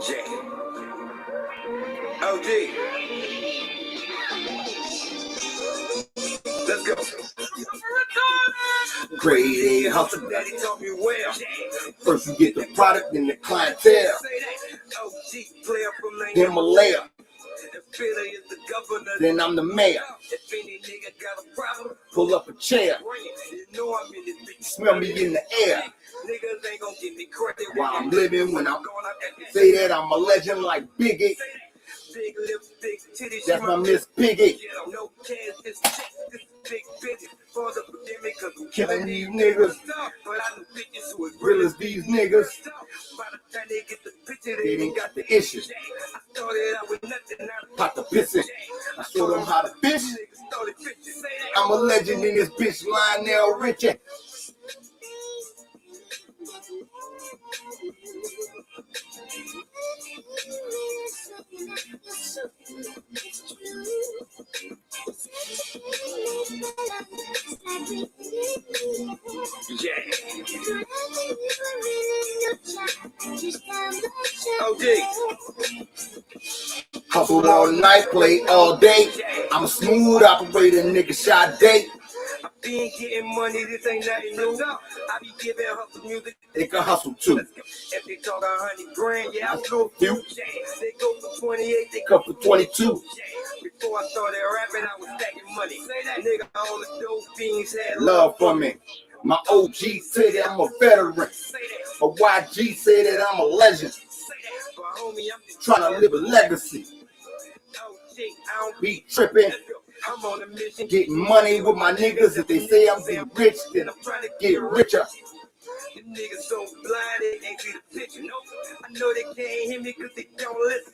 J. OG. Let's go. Grade A hustle, daddy taught me well. First you get the product, then the clientele. Then Malaya. Then I'm the mayor. Pull up a chair. Smell me in the air. While I'm living, when I say that I'm a legend like Biggie. That's my Miss Piggy. Killing these niggas. Real as these niggas. They ain't got the issue. Pop the pissing. I showed them how to fish. I'm a legend in this bitch, Lionel Richie. Yeah. OG. Hustle all night, play all day. I'm a smooth operator, nigga, shot date. I been getting money, this ain't nothing new. I be giving hustle music. They can hustle too. If they talk 100 grand, yeah, I know a few. They go for 28, they come for 22. Before I started rapping, I was stacking money. Nigga, all the dope fiends had love for me. My OG said that I'm a veteran. My YG said that I'm a legend. Trying to live a legacy. I don't be tripping. I'm on a mission, getting money with my niggas. If they say I'm getting rich, then I'm trying to get richer. The niggas so blind, they can't see the picture. Nope. I know they can't hear me because they don't listen.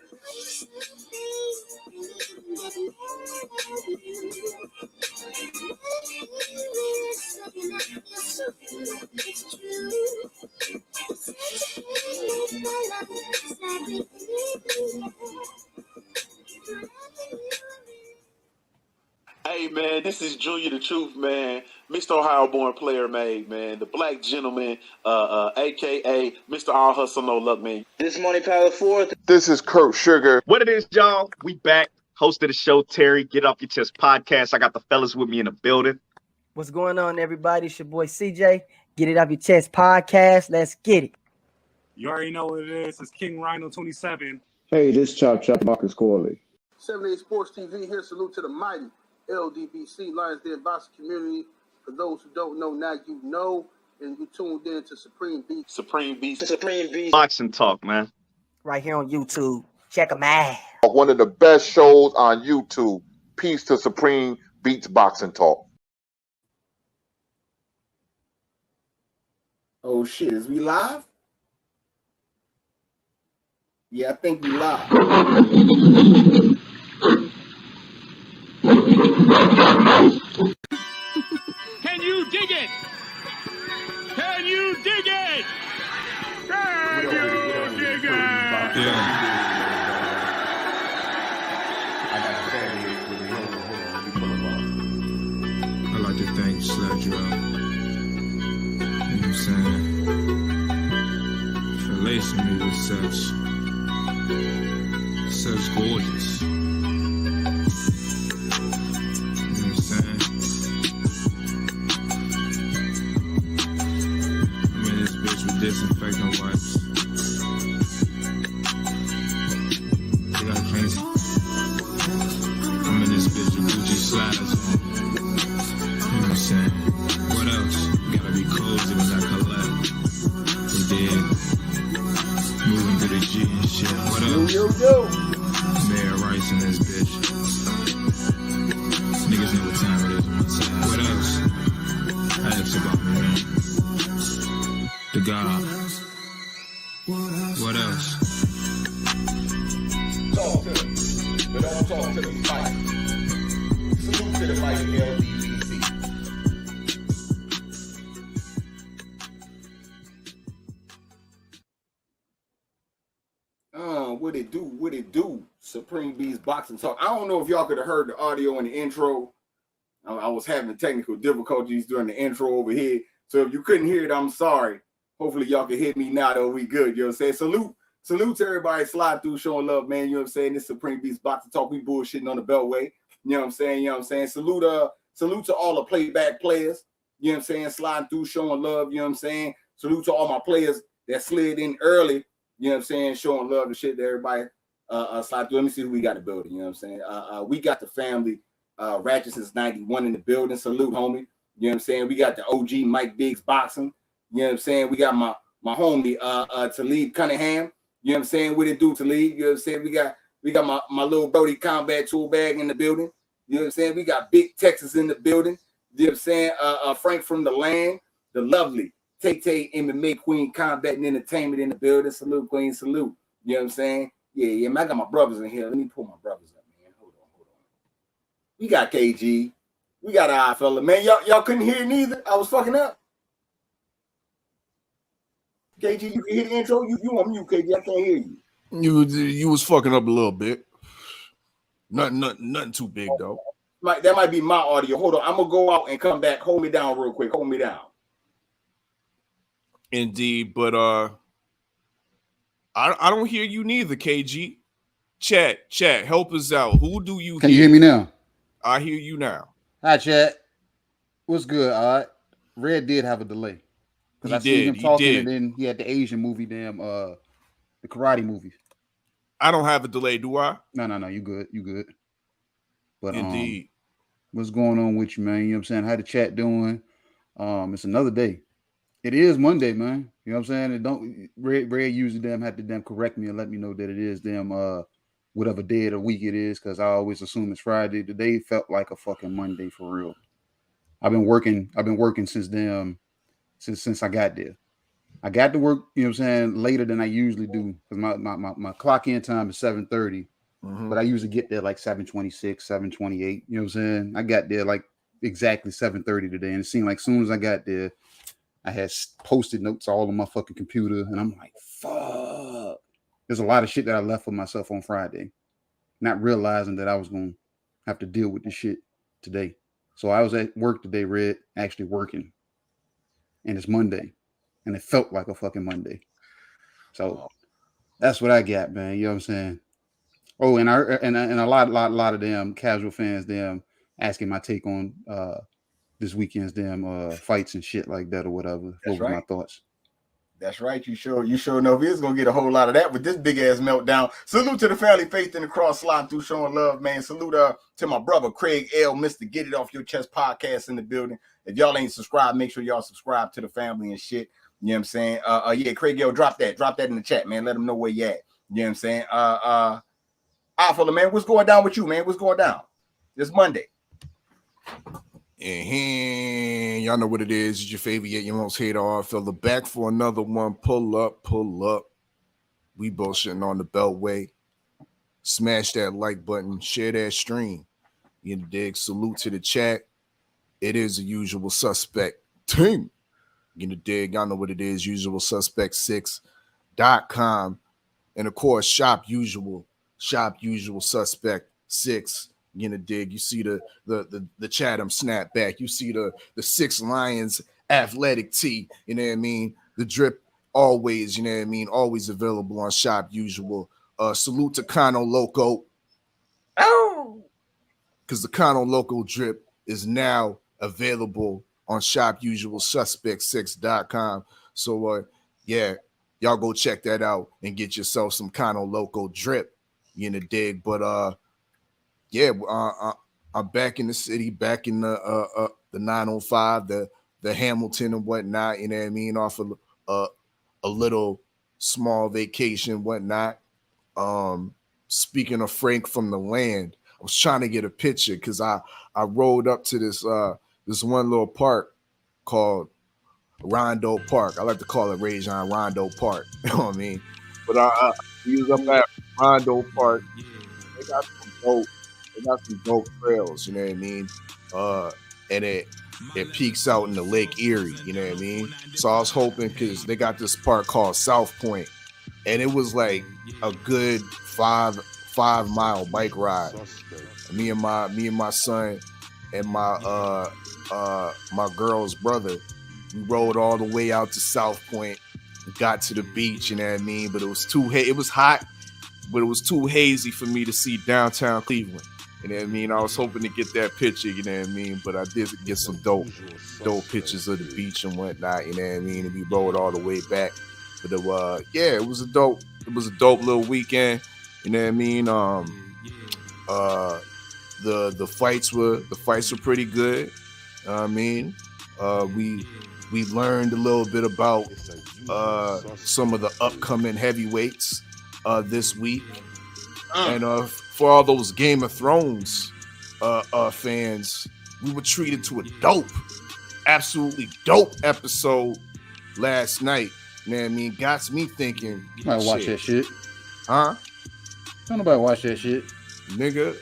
Hey, man, this is Junior the Truth, man. Mr. Ohio born player made, man. The black gentleman, a.k.a. Mr. All Hustle No Luck, man. This Money Power 4th. This is Kurt Sugar. What it is, y'all? We back. Host of the show, Terry. Get Off Your Chest podcast. I got the fellas with me in the building. What's going on, everybody? It's your boy CJ. Get It Off Your Chest podcast. Let's get it. You already know what it is. It's King Rhino 27. Hey, this Chop Marcus Corley. 78 Sports TV here. Salute to the mighty LDBC, Lions Den boxing community. For those who don't know, now you know, and you tuned in to Supreme Beast. Supreme Beast. Boxing Talk, man. Right here on YouTube. Check them out. One of the best shows on YouTube. Peace to Supreme Beats Boxing Talk. Oh shit, is we live? Yeah, I think we live. Can you dig it? Can you dig it? Can you dig it? Yeah. I like to thank Sledge Up. You know what I'm saying? For lacing me with such gorgeous. Disinfectant wipes. They got crazy. I'm in this bitch with Gucci slides on. You know what I'm saying? What else? Gotta be cozy when I collect. We did. Moving to the G and shit. What else? Yo. Mayor Rice in this bitch. Niggas know what time it is on my side. What else? I asked about me, man. The God. What else? Talk to them, but don't talk to them. Fight. Salute to the mighty LDBC. What it do? Supreme Beast Boxing Talk. I don't know if y'all could have heard the audio in the intro. I was having technical difficulties during the intro over here. So if you couldn't hear it, I'm sorry. Hopefully y'all can hear me now, though. We good. You know what I'm saying? Salute Salute to everybody slide through, showing love, man. You know what I'm saying? This Supreme Beast Boxing Talk. We bullshitting on the Beltway. You know what I'm saying? You know what I'm saying? Salute to all the playback players. You know what I'm saying? Sliding through, showing love. You know what I'm saying? Salute to all my players that slid in early. You know what I'm saying? Showing love and shit to everybody. Slide through. Let me see who we got in the building. You know what I'm saying? We got the family. Ratchet since 91 in the building. Salute, homie. You know what I'm saying? We got the OG Mike Biggs boxing. You know what I'm saying? We got my homie Talib Cunningham. You know what I'm saying? What it do, Talib? You know what I'm saying? We got my little Brody combat tool bag in the building. You know what I'm saying? We got Big Texas in the building. You know what I'm saying? Frank from the land, the lovely Tay MMA Queen Combat and Entertainment in the building. Salute, Queen, salute. You know what I'm saying? Yeah, man. I got my brothers in here. Let me pull my brothers up, man. Hold on. We got KG. We got an eye fella, man. Y'all couldn't hear it neither. I was fucking up. KG, you can hear the intro. You on mute, KG. I can't hear you. You was fucking up a little bit. Nothing too big though. That might be my audio. Hold on. I'm gonna go out and come back. Hold me down real quick. Hold me down. Indeed, but I don't hear you neither, KG. Chat, help us out. Who do you Can you hear me now? I hear you now. Hi, chat. What's good? All right. Red did have a delay. Because I seen him talking, and then he had the Asian movie, the karate movie. I don't have a delay, do I? No. You good. But indeed. What's going on with you, man? You know what I'm saying? How the chat doing? It's another day. It is Monday, man. You know what I'm saying? Red usually have to correct me and let me know that it is whatever day of the week it is, because I always assume it's Friday. Today felt like a fucking Monday for real. I've been working since I got there. I got to work, you know what I'm saying, later than I usually do, because my clock in time is 7:30, but I usually get there like 7:26, 7:28. You know what I'm saying? I got there like exactly 7:30 today, and it seemed like as soon as I got there, I had Post-it notes all on my fucking computer, and I'm like, fuck. There's a lot of shit that I left for myself on Friday, not realizing that I was going to have to deal with this shit today. So I was at work today, Red, actually working, and it's Monday, and it felt like a fucking Monday. So that's what I got, man. You know what I'm saying? Oh, and a lot of them casual fans, them asking my take on this weekend's fights and shit like that or whatever. Those were my thoughts. That's right. You sure know it's gonna get a whole lot of that with this big ass meltdown. Salute to the family, faith in the cross, slide through, showing love, man. Salute to my brother Craig L, Mr. Get It Off Your Chest podcast in the building. If y'all ain't subscribed, make sure y'all subscribe to the family and shit. You know what I'm saying? Yeah, Craig L, drop that in the chat, man. Let them know where you at. You know what I'm saying? Fella, man, what's going down with you, man? What's going down? It's Monday. And y'all know what it is. It's your favorite, yet your most hated R fella, back for another one. Pull up. We bullshitting on the Beltway. Smash that like button, share that stream. You dig? Salute to the chat. It is the usual suspect team. You dig? Y'all know what it is. Usual suspect 6.com. And of course, shop usual suspect 6. You know, dig. You see the Chatham snapback. You see the Six Lions athletic tee. You know what I mean? The drip always. You know what I mean? Always available on Shop Usual. Salute to Kano Loco. Oh, because the Kano Loco drip is now available on Shop Usual Suspect 6.com. So yeah, y'all go check that out and get yourself some Kano Loco drip. You know, dig. But yeah, I'm back in the city, back in the 905, the Hamilton and whatnot. You know what I mean? Off of a little small vacation, whatnot. Speaking of Frank from the land, I was trying to get a picture because I rode up to this one little park called Rondo Park. I like to call it Rajon Rondo Park. You know what I mean? But I was up at Rondo Park. They got some dope trails, you know what I mean? And it peaks out in the Lake Erie, you know what I mean? So I was hoping, because they got this park called South Point, and it was like a good 5 mile bike ride. Me and my son and my girl's brother, we rode all the way out to South Point, got to the beach, you know what I mean? But it was it was hot, but it was too hazy for me to see downtown Cleveland. You know what I mean? I was hoping to get that picture, you know what I mean? But I did get some dope pictures of the beach and whatnot, you know what I mean? And we rode all the way back. But it was a dope little weekend, you know what I mean? The fights were pretty good. I mean, we learned a little bit about some of the upcoming heavyweights this week. And for all those Game of Thrones fans, we were treated to a absolutely dope episode last night. Man, I mean, got me thinking. Might watch that shit. Huh? Don't nobody watch that shit. Nigga.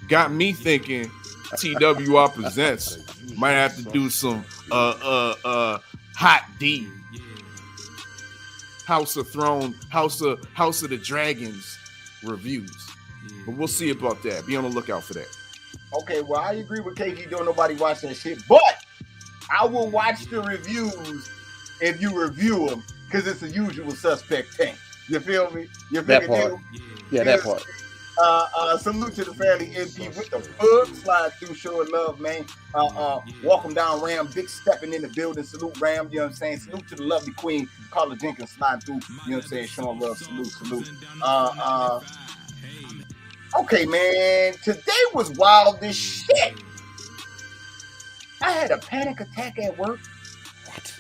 Got me thinking TWR Presents might have to do some Hot D. House of the Dragons reviews. But we'll see about that. Be on the lookout for that. Okay, well, I agree with KG. Don't nobody watch that shit, but I will watch the reviews if you review them, because it's a usual suspect thing. You feel me? That part. Yeah, that part. Salute to the family MP with the bug slide through, showing love, man. Welcome down, Ram. Big stepping in the building. Salute, Ram. You know what I'm saying? Salute to the lovely queen, Carla Jenkins, slide through. You know what I'm saying? Showing love. Salute. Okay, man. Today was wild as shit. I had a panic attack at work. What?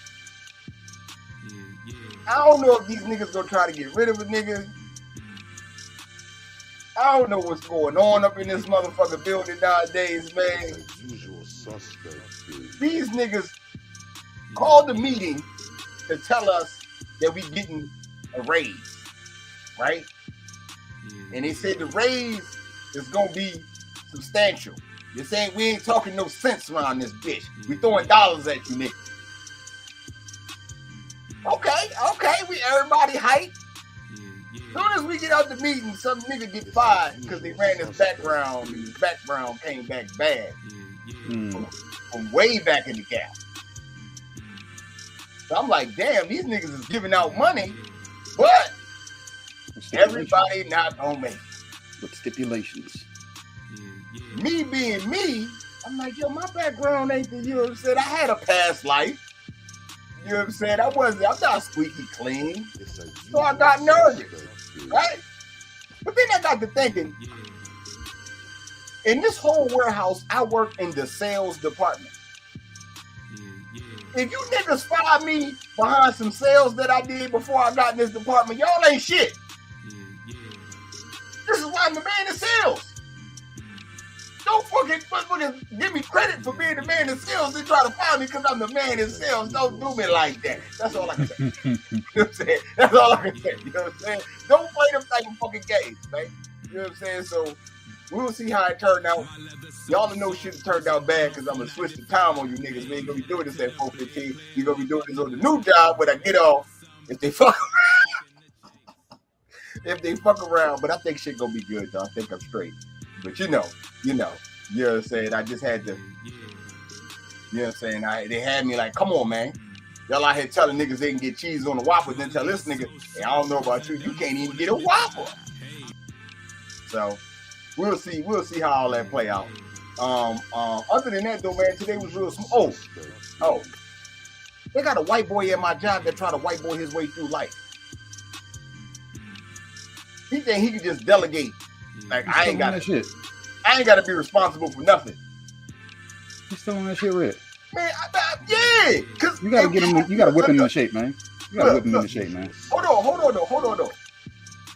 I don't know if these niggas gonna try to get rid of a nigga. I don't know what's going on up in this motherfucking building nowadays, man. These niggas called the meeting to tell us that we getting a raise, right? And they said the raise is gonna be substantial. They're saying we ain't talking no sense around this bitch. We throwing dollars at you, niggas. Okay, we everybody hype. Soon as we get out the meeting, some nigga get fired because they ran his background and his background came back bad from way back in the gap. So I'm like, damn, these niggas is giving out money, but everybody not gonna make it. With stipulations. Me being me, I'm like, yo, my background ain't the, you know what I'm saying? I had a past life. You know what I'm saying? I'm not squeaky clean. So I got nervous, right? But then I got to thinking, in this whole warehouse, I work in the sales department. If you niggas fire me behind some sales that I did before I got in this department, y'all ain't shit. This is why I'm the man in sales. Don't fucking give me credit for being the man in sales and try to fire me because I'm the man in sales. Don't do me like that. That's all I can say. You know what I'm saying? That's all I can say. You know what I'm saying? Don't play them type of fucking games, man. You know what I'm saying? So we'll see how it turned out. Y'all know shit turned out bad because I'm going to switch the time on you niggas. We ain't going to be doing this at 4:15. You're going to be doing this on the new job when I get off. If they fuck around. But I think shit going to be good, though. I think I'm straight. But you know what I'm saying? I just had to, you know what I'm saying? They had me like, come on, man. Y'all out here telling niggas they can get cheese on the Whopper, then tell this nigga, hey, I don't know about you, you can't even get a Whopper. So we'll see how all that play out. Other than that though, man, today was real small. Oh, they got a white boy at my job that try to white boy his way through life. He think he can just delegate. Like I ain't got to be responsible for nothing. He's still on that shit, Red. Man, yeah, cause you gotta get him. You gotta whip him into shape, man. You gotta whip him into shape, man. Hold on.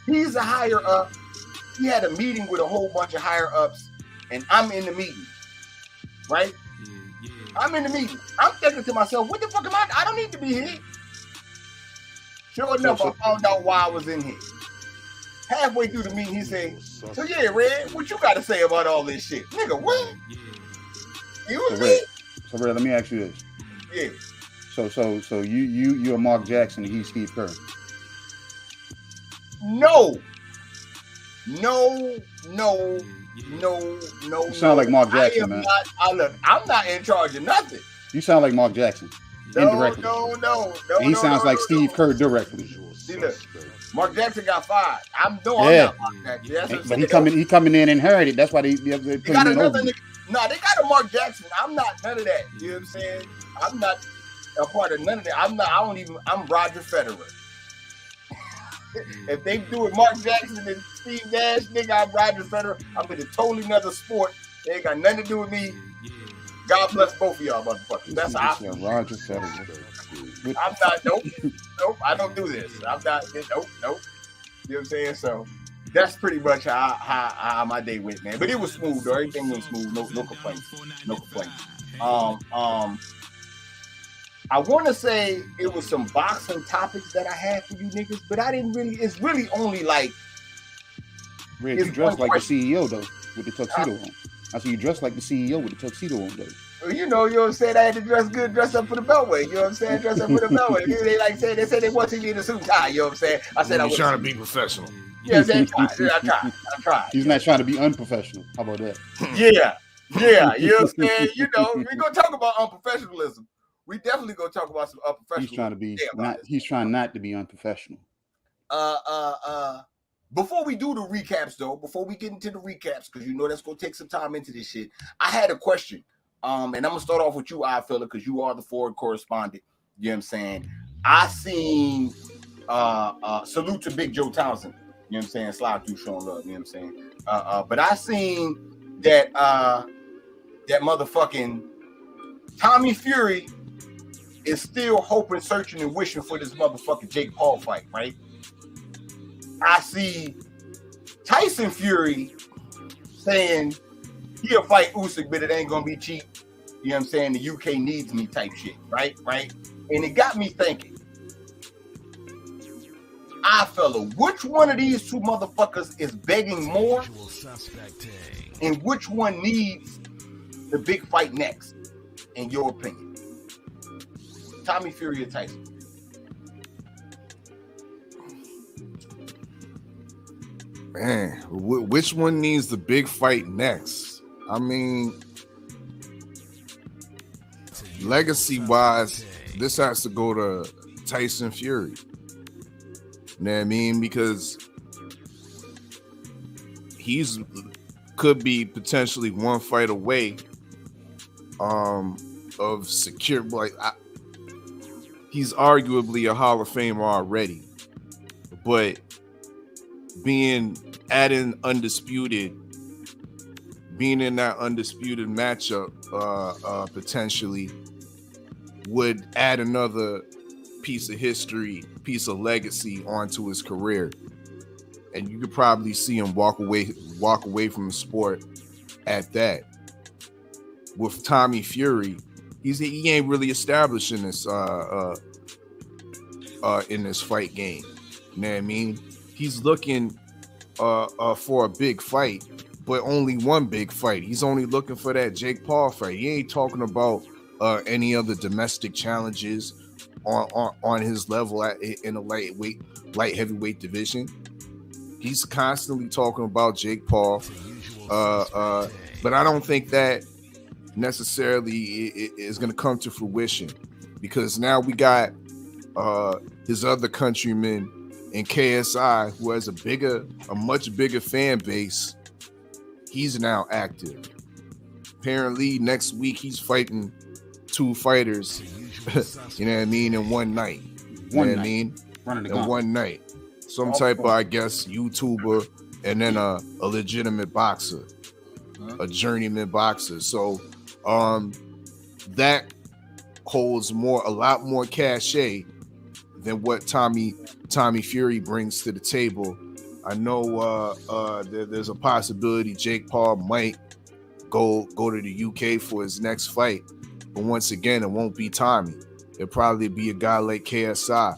He's a higher up. He had a meeting with a whole bunch of higher ups, and I'm in the meeting, right? I'm in the meeting. I'm thinking to myself, what the fuck am I? I don't need to be here. Sure enough, I found out why I was in here. Halfway through the meeting, he said, so yeah, Red, what you got to say about all this shit? Nigga, what? So Red, let me ask you this. Yeah. So you're Mark Jackson and he's Steve Kerr. No. You sound like Mark Jackson, man. I'm not in charge of nothing. You sound like Mark Jackson. indirectly. No. And he sounds like Steve Kerr directly. See, look, Mark Jackson got fired. I'm not Mark Jackson. That's what I'm But saying. he coming in inherited. That's why they put They him got in another over. nigga. No, they got a Mark Jackson. I'm not none of that. You know what I'm saying? I'm not a part of none of that. I'm Roger Federer. If they do it Mark Jackson and Steve Nash, nigga, I'm Roger Federer. I'm in a totally another sport. They ain't got nothing to do with me. God bless both of y'all motherfuckers. That's how I feel. Roger Federer. I'm not, nope, I don't do this. I'm not, nope. You know what I'm saying? So that's pretty much how my day went, man. But it was smooth, though. Everything was smooth. No complaints. No complaints. I want to say it was some boxing topics that I had for you niggas, but I didn't really, it's really only like. Red, you dressed like the CEO, though, with the tuxedo on. I see you dressed like the CEO with the tuxedo on, though. You know what I'm saying? I had to dress up for the Beltway. You know what I'm saying? Dress up for the Beltway. They said they want to be in a suit and tie. You know what I'm saying? I said I was trying to be professional. Yeah, I tried. He's not trying to be unprofessional. How about that? Yeah. You know what I'm saying? You know, we're gonna talk about unprofessionalism. We definitely gonna talk about some unprofessionalism. He's trying to be he's trying not to be unprofessional. Before we do the recaps, though, before we get into the recaps, because you know that's gonna take some time into this shit. I had a question. And I'm gonna start off with you, iFella, because you are the forward correspondent. You know what I'm saying? I seen salute to Big Joe Townsend. You know what I'm saying? Slide through showing love. You know what I'm saying? But I seen that that motherfucking Tommy Fury is still hoping, searching, and wishing for this motherfucking Jake Paul fight, right? I see Tyson Fury saying he'll fight Usyk, but it ain't gonna be cheap. You know what I'm saying? The UK needs me type shit, right? And it got me thinking. Fella, which one of these two motherfuckers is begging more? And which one needs the big fight next, in your opinion? Tommy Fury or Tyson? Man, which one needs the big fight next? I mean, legacy-wise, this has to go to Tyson Fury. You know what I mean? Because he's could be potentially one fight away of secure. Like he's arguably a Hall of Famer already, but being in that undisputed matchup potentially would add another piece of history, piece of legacy onto his career, and you could probably see him walk away from the sport at that. With Tommy Fury, he ain't really established in this fight game. You know what I mean? He's looking for a big fight, but only one big fight. He's only looking for that Jake Paul fight. He ain't talking about any other domestic challenges on his level in the light heavyweight division. He's constantly talking about Jake Paul, but I don't think that necessarily is going to come to fruition, because now we got his other countryman in KSI, who has a much bigger fan base. He's now active. Apparently next week he's fighting two fighters, you know what I mean, in one night. In one night. Some type of, I guess, YouTuber, and then a legitimate boxer, a journeyman boxer. So that holds a lot more cachet than what Tommy Fury brings to the table. I know there's a possibility Jake Paul might go to the UK for his next fight, but once again, it won't be Tommy. It'll probably be a guy like KSI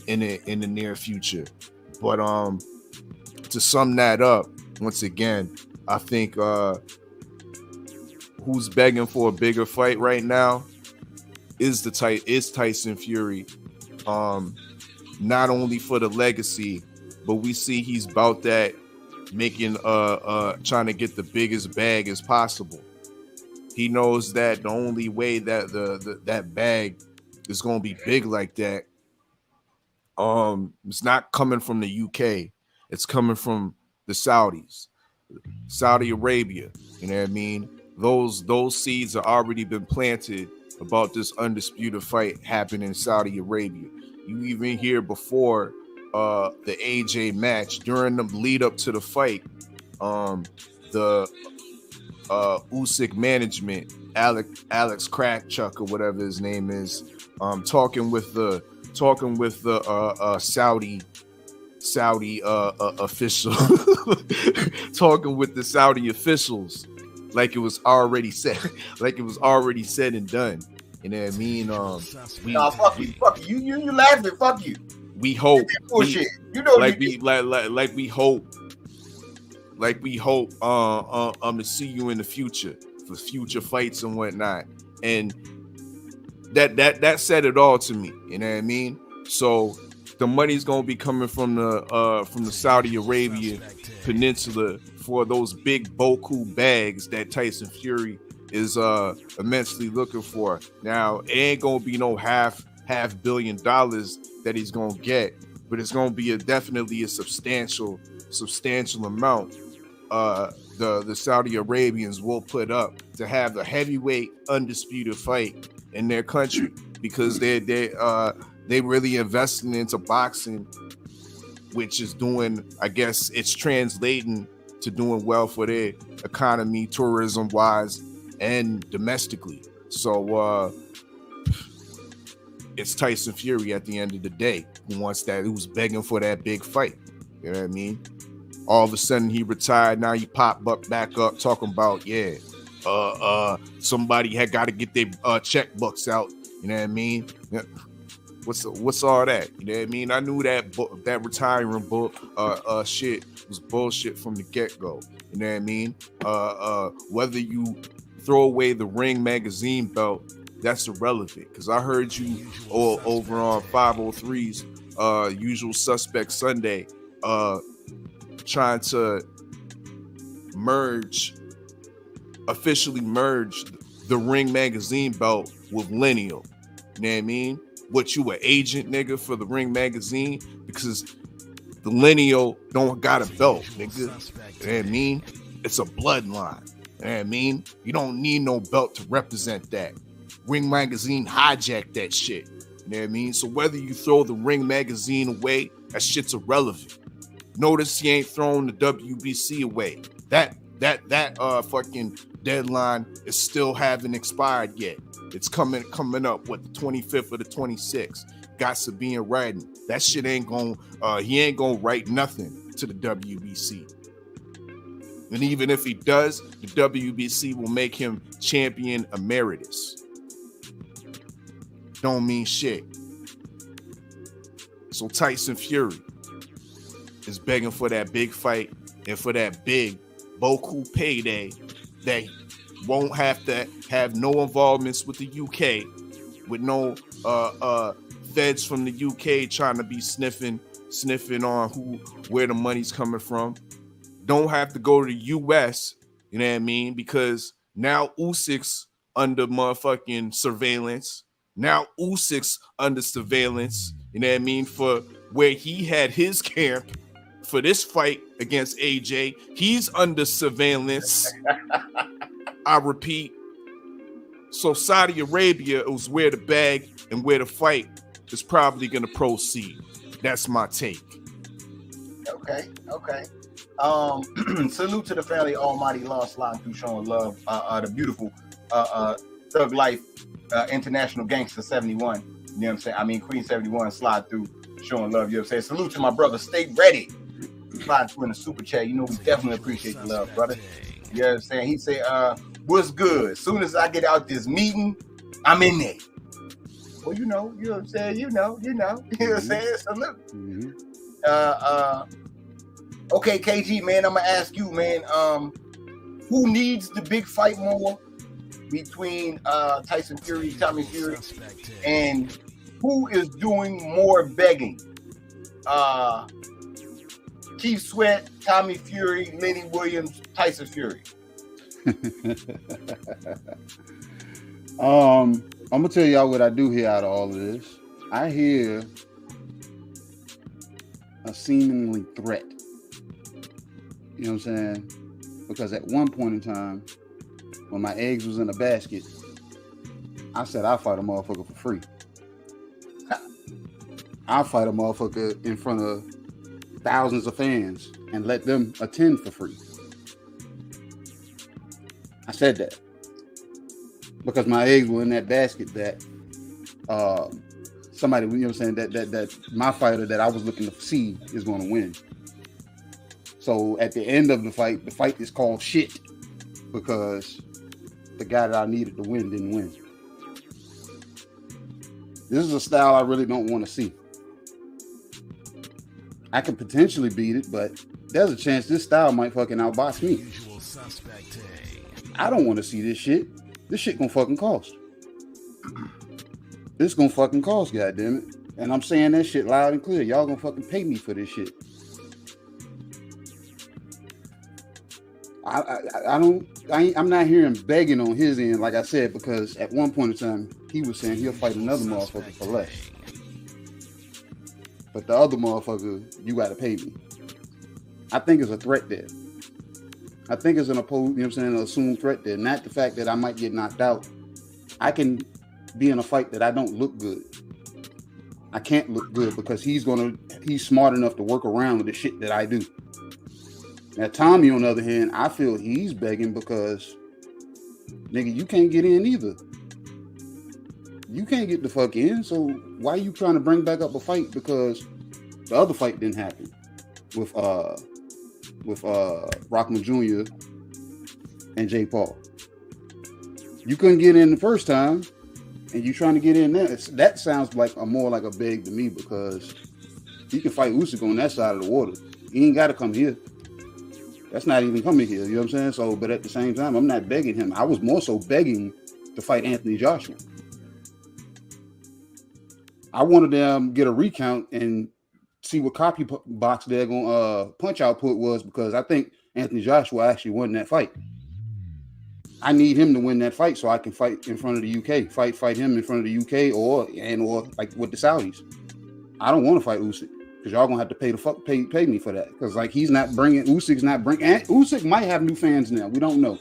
in the near future. But to sum that up, once again, I think who's begging for a bigger fight right now is Tyson Fury. Not only for the legacy, but we see he's about that, making trying to get the biggest bag as possible. He knows that the only way that that bag is going to be big like that, it's not coming from the UK. It's coming from the Saudis, Saudi Arabia. You know what I mean? Those seeds have already been planted about this undisputed fight happening in Saudi Arabia. You even hear before the AJ match, during the lead up to the fight, the Usyk management, Alex Kratchuk or whatever his name is, talking with the Saudi official, talking with the Saudi officials like it was already said, and done. You know what I mean? Fuck you. You laughing? Fuck you. We hope. Bullshit. We hope to see you in the future for future fights and whatnot. And that said it all to me. You know what I mean? So the money's gonna be coming from the Saudi Arabia Peninsula for those big Boku bags that Tyson Fury is immensely looking for. Now it ain't gonna be no half $500 million that he's gonna get, but it's gonna be definitely a substantial amount. The Saudi Arabians will put up to have the heavyweight undisputed fight in their country, because they really investing into boxing, which is doing, I guess it's translating to doing well for their economy, tourism wise and domestically. So it's Tyson Fury at the end of the day who's begging for that big fight. You know what I mean? All of a sudden he retired. Now he pop back up talking about, somebody had got to get their checkbooks out. You know what I mean? What's all that? You know what I mean? I knew that retiring shit was bullshit from the get-go. You know what I mean? Whether you throw away the Ring magazine belt, that's irrelevant, because I heard you all over on 503's Usual Suspect Sunday trying to officially merge the Ring magazine belt with Lineal. You know what I mean? What, you an agent, nigga, for the Ring magazine? Because the Lineal don't got a belt, nigga. You know what I mean? It's a bloodline. You know what I mean? You don't need no belt to represent that. Ring magazine hijacked that shit. You know what I mean? So whether you throw the Ring magazine away, that shit's irrelevant. Notice he ain't throwing the WBC away. That fucking deadline is still haven't expired yet. It's coming up, what, the 25th or the 26th. Got Sabine writing. That shit ain't he ain't gonna write nothing to the WBC. And even if he does, the WBC will make him champion emeritus. Don't mean shit. So Tyson Fury is begging for that big fight and for that big Boku payday that won't have to have no involvements with the UK, with no feds from the UK trying to be sniffing on where the money's coming from. Don't have to go to the US, you know what I mean? Because now Usyk's under motherfucking surveillance. Now Usyk's under surveillance, you know what I mean, for where he had his camp for this fight against AJ. He's under surveillance. I repeat. So Saudi Arabia is where the bag and where the fight is probably going to proceed. That's my take. Okay. Salute to the family, Almighty Law sliding through, showing love. The beautiful Thug Life International Gangster 71. You know what I'm saying? I mean, Queen 71 slide through, showing love. You know what I'm saying? Salute to my brother. Stay ready. Slide through in the super chat. You know, we definitely appreciate the love, brother. You know what I'm saying? He say, what's good? As soon as I get out this meeting, I'm in there. Well, you know what I'm saying? You know what I'm saying? Salute. Okay, KG, man, I'm gonna ask you, man, who needs the big fight more between Tyson Fury, Tommy Fury, and who is doing more begging? Keith Sweat, Tommy Fury, Lenny Williams, Tyson Fury. I'm gonna tell y'all what I do hear out of all of this. I hear a seemingly threat. You know what I'm saying? Because at one point in time, when my eggs was in a basket, I said I'll fight a motherfucker for free. I'll fight a motherfucker in front of thousands of fans and let them attend for free. I said that because my eggs were in that basket that somebody, you know what I'm saying, that my fighter that I was looking to see is going to win. So at the end of the fight is called shit because the guy that I needed to win didn't win. This is a style I really don't want to see. I could potentially beat it, but there's a chance this style might fucking outbox me. I don't want to see this shit. This shit gonna fucking cost. This gonna fucking cost, goddammit. And I'm saying that shit loud and clear. Y'all gonna fucking pay me for this shit. I'm not hearing begging on his end, like I said, because at one point in time, he was saying he'll fight another motherfucker for less. But the other motherfucker, you gotta pay me. I think it's a threat there. I think it's an opposed, you know what I'm saying, an assumed threat there. Not the fact that I might get knocked out. I can be in a fight that I don't look good. I can't look good because he's smart enough to work around with the shit that I do. Now, Tommy, on the other hand, I feel he's begging because, nigga, you can't get in either. You can't get the fuck in, so why are you trying to bring back up a fight? Because the other fight didn't happen with Rockman Jr. and Jake Paul. You couldn't get in the first time, and you trying to get in there. That sounds like more like a beg to me because he can fight Usyk on that side of the water. He ain't got to come here. That's not even coming here. You know what I'm saying? So, but at the same time, I'm not begging him. I was more so begging to fight Anthony Joshua. I wanted them to get a recount and see what copy box they're going punch output was because I think Anthony Joshua actually won that fight. I need him to win that fight so I can fight in front of the UK. Fight him in front of the UK or like with the Saudis. I don't want to fight Usyk because y'all gonna have to pay me for that because like he's not bringing Usyk's not bringing. And Usyk might have new fans now. We don't know.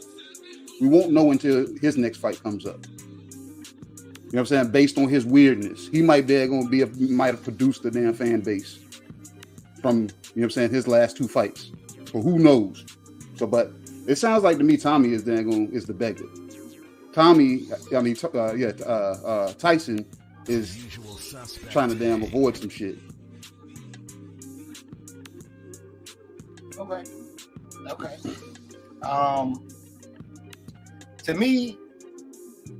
We won't know until his next fight comes up. You know what I'm saying? Based on his weirdness, he might have produced a damn fan base from, you know what I'm saying, his last two fights. So who knows? So, but it sounds like to me, Tommy is the beggar. Tyson is trying to damn avoid some shit. Okay. To me,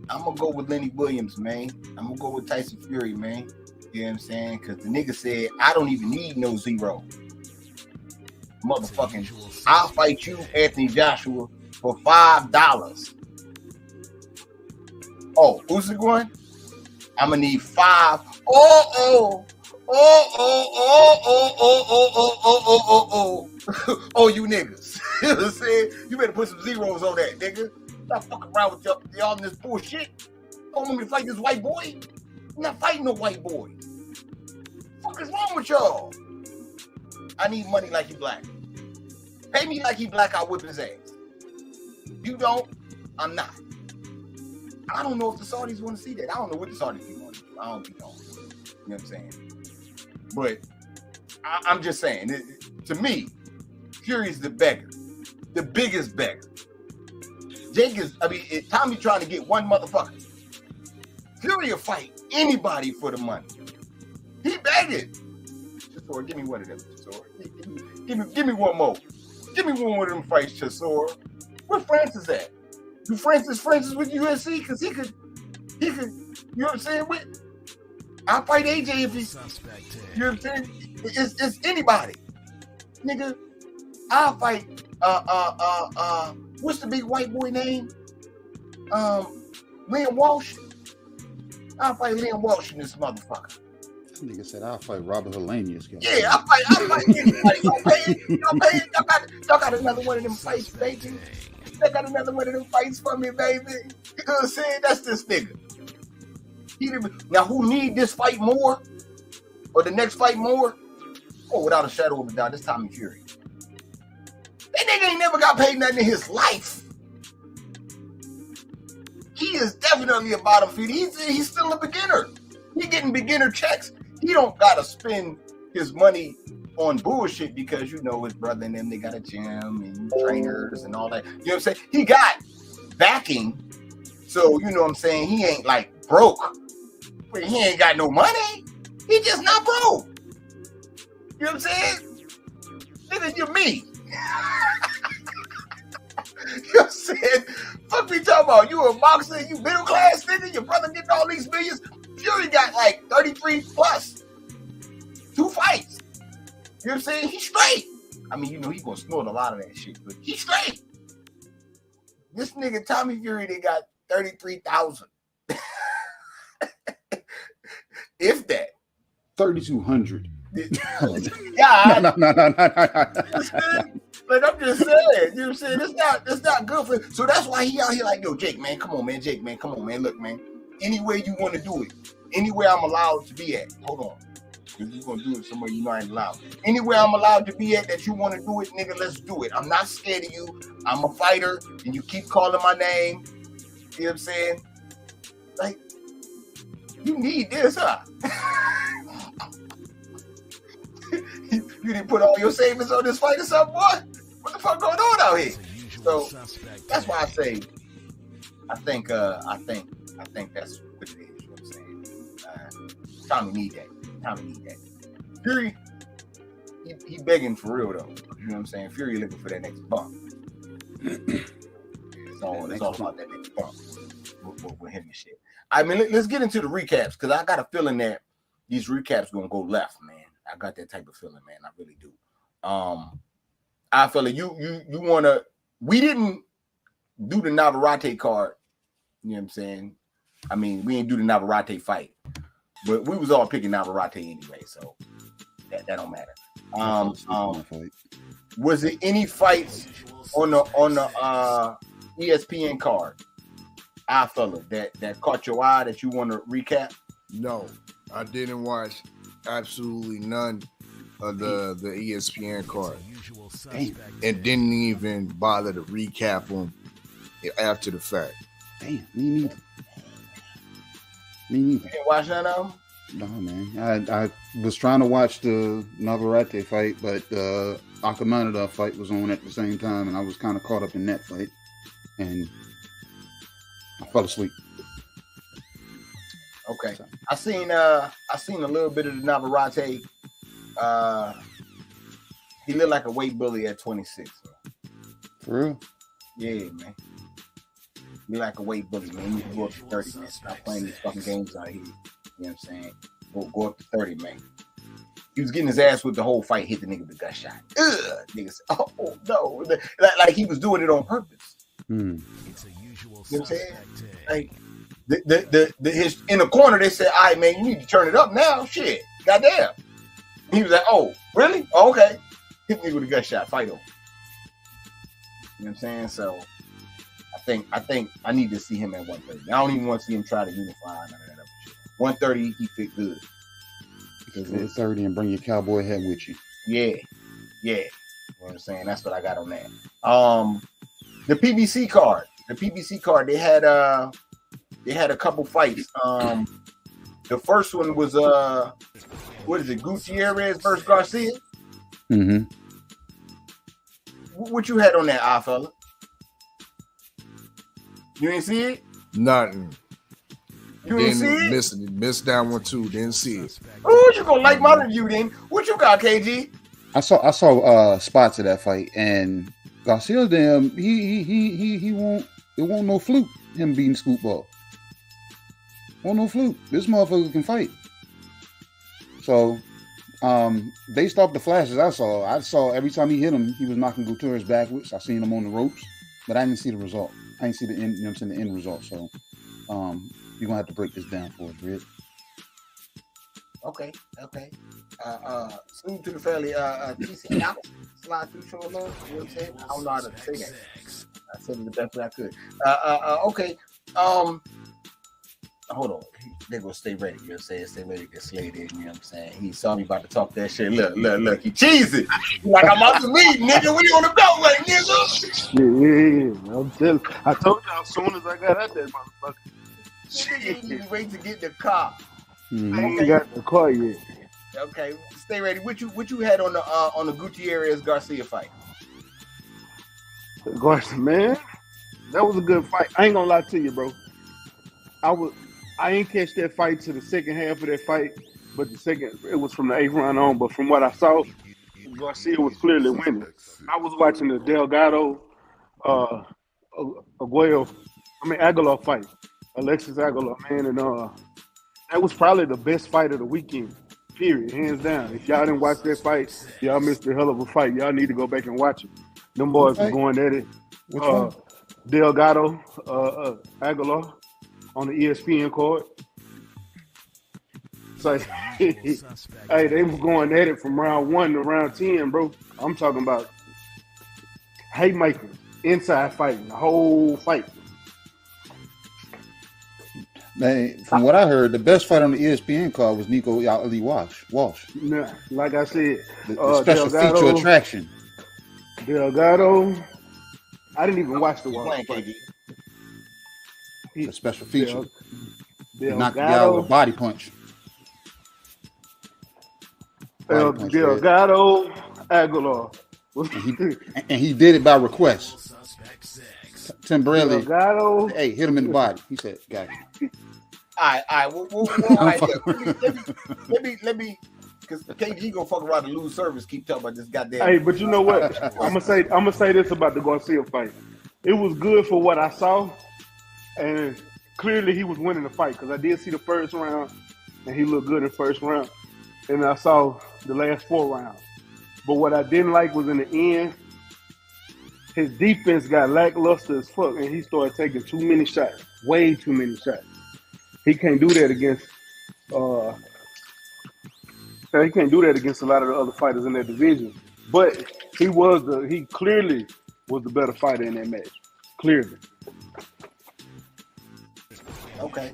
I'm gonna go with Lenny Williams, man. I'm gonna go with Tyson Fury, man. You know what I'm saying? Because the nigga said, I don't even need no zero. Motherfucking, I'll fight you, Anthony Joshua, for $5. Oh, who's it going? I'm gonna need $5. Oh, you niggas. You know what I'm saying? You better put some zeros on that, nigga. Stop fucking around with y'all in this bullshit. Don't want me to fight this white boy? I'm not fighting no white boy. What the fuck is wrong with y'all? I need money like he black. Pay me like he black, I'll whip his ass. You don't, I'm not. I don't know if the Saudis want to see that. I don't know what the Saudis want to do. I don't be knowing. You know what I'm saying? But I'm just saying, to me, Fury's the beggar. The biggest beggar. Tommy trying to get one motherfucker. Fury will fight anybody for the money. He begging. Chisora, give me one of them, Chisora. Give me one more. Give me one of them fights, Chisora. Where Francis at? Do Francis with USC? Because he could, you know what I'm saying? I'll fight AJ if he's, you know what I'm saying? It's anybody. Nigga, I'll fight, what's the big white boy name? Liam Walsh. I'll fight Liam Walsh in this motherfucker. Nigga said I'll fight Robert Hellenius. Yeah, I'll fight anybody. Y'all got another one of them fights, baby. I got another one of them fights for me, baby. You know what I'm saying? That's this nigga. Now, who need this fight more? Or the next fight more? Oh, without a shadow of a doubt, this Tommy Fury. That nigga ain't never got paid nothing in his life. He is definitely a bottom feeder. He's still a beginner. He getting beginner checks. He don't gotta spend his money on bullshit because you know his brother and them, they got a gym and trainers and all that. You know what I'm saying? He got backing. So you know what I'm saying? He ain't like broke. But he ain't got no money. He just not broke. You know what I'm saying? Nigga, you're me. You know what I'm saying? Fuck me talking about? You a boxer, you middle class nigga, your brother getting all these millions. Fury got like 33 plus. 2 fights. You know what I'm saying? He's straight. I mean, you know, he gonna snort a lot of that shit, but he's straight. This nigga Tommy Fury, they got 33,000. If that. 3,200. Yeah. No. Like I'm just saying, you know what I'm saying? It's not good for him. So that's why he out here like, yo, Jake, man, come on, man. Jake, man, come on, man. Look, man. Anywhere you want to do it, anywhere I'm allowed to be at. Hold on. If you're gonna do it somewhere you know I ain't allowed. Anywhere I'm allowed to be at that you want to do it, nigga, let's do it. I'm not scared of you. I'm a fighter, and you keep calling my name. You know what I'm saying? Like, you need this, huh? You didn't put all your savings on this fight or something, boy? What the fuck going on out here? So that's why I say, I think that's what it is. You know what I'm saying? Tommy need that. Fury, he begging for real though. You know what I'm saying? Fury looking for that next bump. It's all about that next bump with him and shit. I mean, let's get into the recaps because I got a feeling that these recaps gonna go left, man. I got that type of feeling, man. I really do. I feel like you wanna. We didn't do the Navarrete card. You know what I'm saying? I mean, we didn't do the Navarrete fight, but we was all picking Navarrete anyway, so that don't matter. Was it any fights on the ESPN card? I fella that caught your eye that you want to recap? No, I didn't watch absolutely none of the ESPN card. Damn. And didn't even bother to recap them after the fact. Damn, me neither. You didn't watch none of them? No, man. I was trying to watch the Navarrete fight, but the Akamanada fight was on at the same time, and I was kind of caught up in that fight, and I fell asleep. Okay, I seen a little bit of the Navarrete. He looked like a weight bully at 26. So. For real? Yeah, man. He like a weight bully, man. You can go up to 30, man. Stop playing these fucking games out here. You know what I'm saying? Go up to 30, man. He was getting his ass with the whole fight, hit the nigga with the gut shot. Ugh, niggas. Oh no, like he was doing it on purpose. It's a usual. You know what I'm saying? Like his in the corner, they said, "All right, man, you need to turn it up now." Shit, goddamn. He was like, "Oh, really? Oh, okay." Hit me with a gut shot. Fight over. You know what I'm saying? So I think I need to see him at 130. I don't even want to see him try to unify none of that other shit. 130, he fit good. Because 130 and bring your cowboy hat with you. Yeah. You know what I'm saying? That's what I got on that. The PBC card. They had a couple fights. The first one was what is it? Gutierrez versus Garcia. Mm-hmm. What you had on that, eye fella? You didn't see it? Nothing. You didn't see it? Missed that one too. Didn't see it. Oh, you gonna like my review then? What you got, KG? I saw spots of that fight, and Garcia, damn, he won't. It won't no fluke. Him beating Scoop Ball. Won't no fluke. This motherfucker can fight. So, based off the flashes I saw every time he hit him, he was knocking Gutierrez backwards. I seen him on the ropes, but I didn't see the result. I didn't see the end. You know what I'm saying? The end result. So, you're gonna have to break this down for us, Red. Okay. Salute to the family. TC out. Slide through show alone. You know what I'm saying? I don't know how to say that. I said it the best way I could. Okay. Hold on. They gonna stay ready. You know what I'm saying? Stay ready to get slayed in. You know what I'm saying? He saw me about to talk that shit. Look. He cheesy. Like I'm out to leave, nigga. We on the Beltway, nigga. Yeah, I'm telling. I told you as soon as I got out there, motherfucker. Nigga didn't even wait to get in the car. I ain't got the car yet. Okay, stay ready. What you had on the Gutierrez Garcia fight? Garcia, man, that was a good fight. I ain't gonna lie to you, bro. I ain't catch that fight to the second half of that fight, but it was from the 8th round on. But from what I saw, Garcia was clearly winning. I was watching the Delgado, Aguilar fight, Alexis Aguilar, man, and that was probably the best fight of the weekend. Period, hands down. If y'all didn't watch that fight, y'all missed a hell of a fight. Y'all need to go back and watch it. Them boys were going at it. Delgado, Aguilar on the ESPN card. So, hey, they were going at it from round 1 to round 10, bro. I'm talking about haymakers, inside fighting, the whole fight. Man, from what I heard, the best fight on the ESPN card was Nico Ali Walsh. Nah, like I said, the special Delgado, feature attraction. Delgado. I didn't even watch the one. The special feature. Delgado, knocked the guy with a body punch. Delgado Aguilar. and he did it by request. Temporarily, Delgado. Hey, hit him in the body. He said, "Got you." All right. Let me, because KG gonna fuck around and lose service. Keep talking about this goddamn. Hey, but you know what? I'm gonna say this about the Garcia fight. It was good for what I saw, and clearly he was winning the fight because I did see the first round, and he looked good in the first round, and I saw the last 4 rounds. But what I didn't like was in the end, his defense got lackluster as fuck, and he started taking too many shots, way too many shots. He can't do that against. He can't do that against a lot of the other fighters in that division. But he clearly was the better fighter in that match. Clearly. Okay.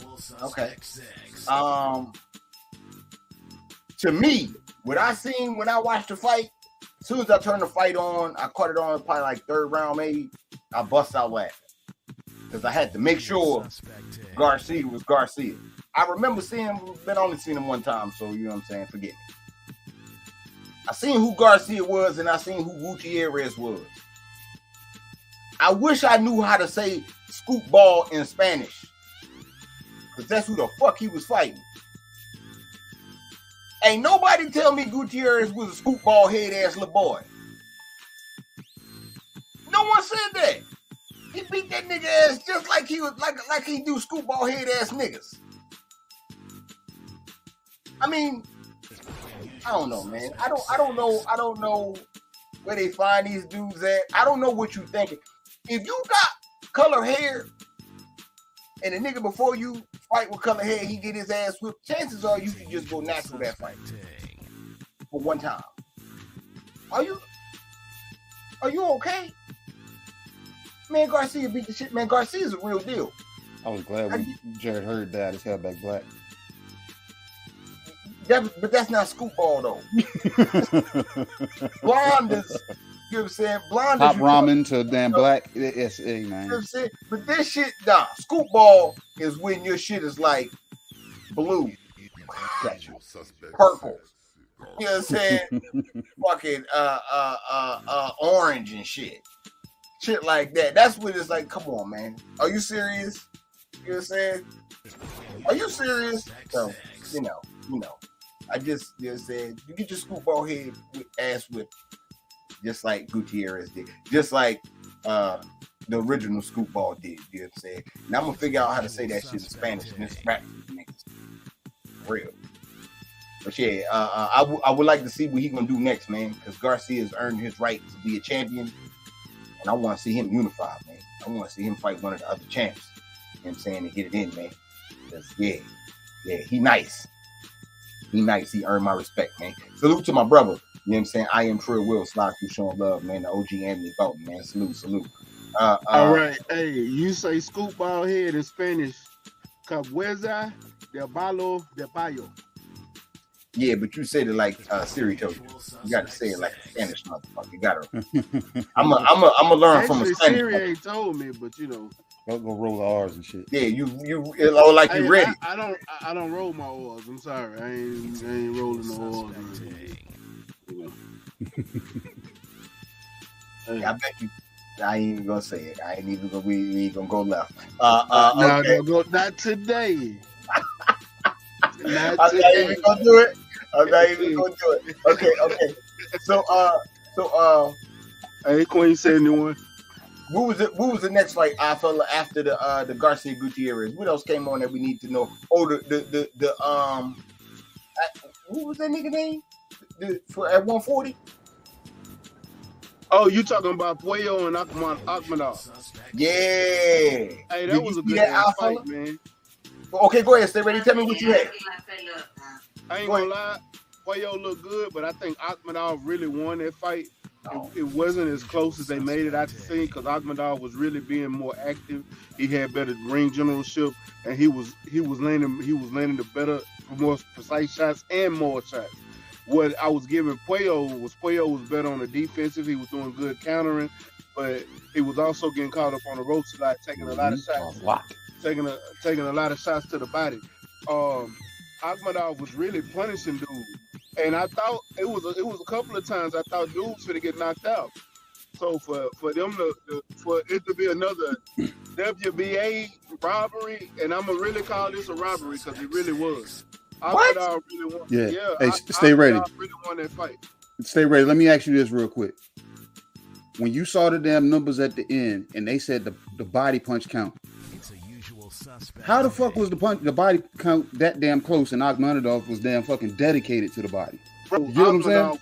To me, what I seen when I watched the fight, as soon as I turned the fight on, I caught it on probably like 3rd round maybe, I bust out laughing. Because I had to make sure Garcia was Garcia. I remember seeing him, but only seen him one time, so you know what I'm saying, forget me. I seen who Garcia was and I seen who Gutierrez was. I wish I knew how to say scoop ball in Spanish. Because that's who the fuck he was fighting. Ain't nobody tell me Gutierrez was a scoop ball head ass little boy. No one said that. He beat that nigga ass just like he was like he do scoop ball head ass niggas. I mean, I don't know, man. I don't know where they find these dudes at. I don't know what you thinking. If you got color hair and the nigga before you fight with color hair, he get his ass whipped, chances are you can just go natural that fight for one time. Are you okay? Man, Garcia beat the shit. Man, Garcia's a real deal. I was glad when Jared Hurd died. His hair back black. But that's not scoop ball though. Blonde is, you know what I'm saying? Blonde Top is ramen to damn black. It's man. You know what I'm saying? But this shit, scoop ball is when your shit is like blue, purple. You know what I'm saying? Fucking orange and shit. Shit like that. That's what it's like. Come on, man. Are you serious? You know what I'm saying? Are you serious? So, you know. I just, you know what I'm saying? You get your scoop ball head with ass whipped, just like Gutierrez did. Just like the original scoop ball did. You know what I'm saying? Now I'm gonna figure out how to say that shit in Spanish and this rap niggas. Real. But yeah, I would like to see what he's gonna do next, man, because Garcia's earned his right to be a champion. And I want to see him unified, man. I want to see him fight one of the other champs. You know what I'm saying? And get it in, man. Because, yeah, he nice. He nice. He earned my respect, man. Salute to my brother. You know what I'm saying? I am Trill Will. Slide through showing love, man. The OG Anthony Belton, man. Salute. All right. Hey, you say scoop ball head in Spanish. Cabeza de balo de bayo. Yeah, but you said it like Siri told you. You got to say it like a Spanish motherfucker. You got to. I'm a learn from a Actually, Spanish. Siri ain't told me, but you know. Don't go roll the R's and shit. Yeah, you like you ready. I don't roll my R's. I'm sorry. I ain't rolling no R's. Hey, I bet you. I ain't even gonna say it. I ain't even gonna. We ain't gonna go left. No, Okay. not today. I'm not even gonna do it. I'm not even gonna do it. Okay. So hey, Queen 71. What was the next fight I felt after the Garcia Gutierrez? What else came on that we need to know? Oh, the what was that nigga name? At 140? Oh, you talking about Puello and Akhmadov? Yeah. Hey, that was a good fight, man. Okay, go ahead. Stay ready. Tell me what you had. I ain't gonna lie. Puello looked good, but I think Akhmadov really won that fight. It wasn't as close as they made it out to see because Akhmadov was really being more active. He had better ring generalship, and he was landing the better, more precise shots and more shots. What I was giving Puello was better on the defensive. He was doing good countering, but he was also getting caught up on the ropes a lot, taking a lot of shots, taking a lot of shots to the body. Akhmadov was really punishing dude. And I thought it was a couple of times I thought dude was gonna get knocked out. So for them for it to be another WBA robbery, and I'm gonna really call this a robbery because it really was. What? Really won. Yeah. Hey, stay ready. Really won that fight. Stay ready. Let me ask you this real quick. When you saw the damn numbers at the end and they said the body punch count, how the fuck was the body count that damn close and Akhmadov was damn fucking dedicated to the body? Bro, you know what I'm saying? Was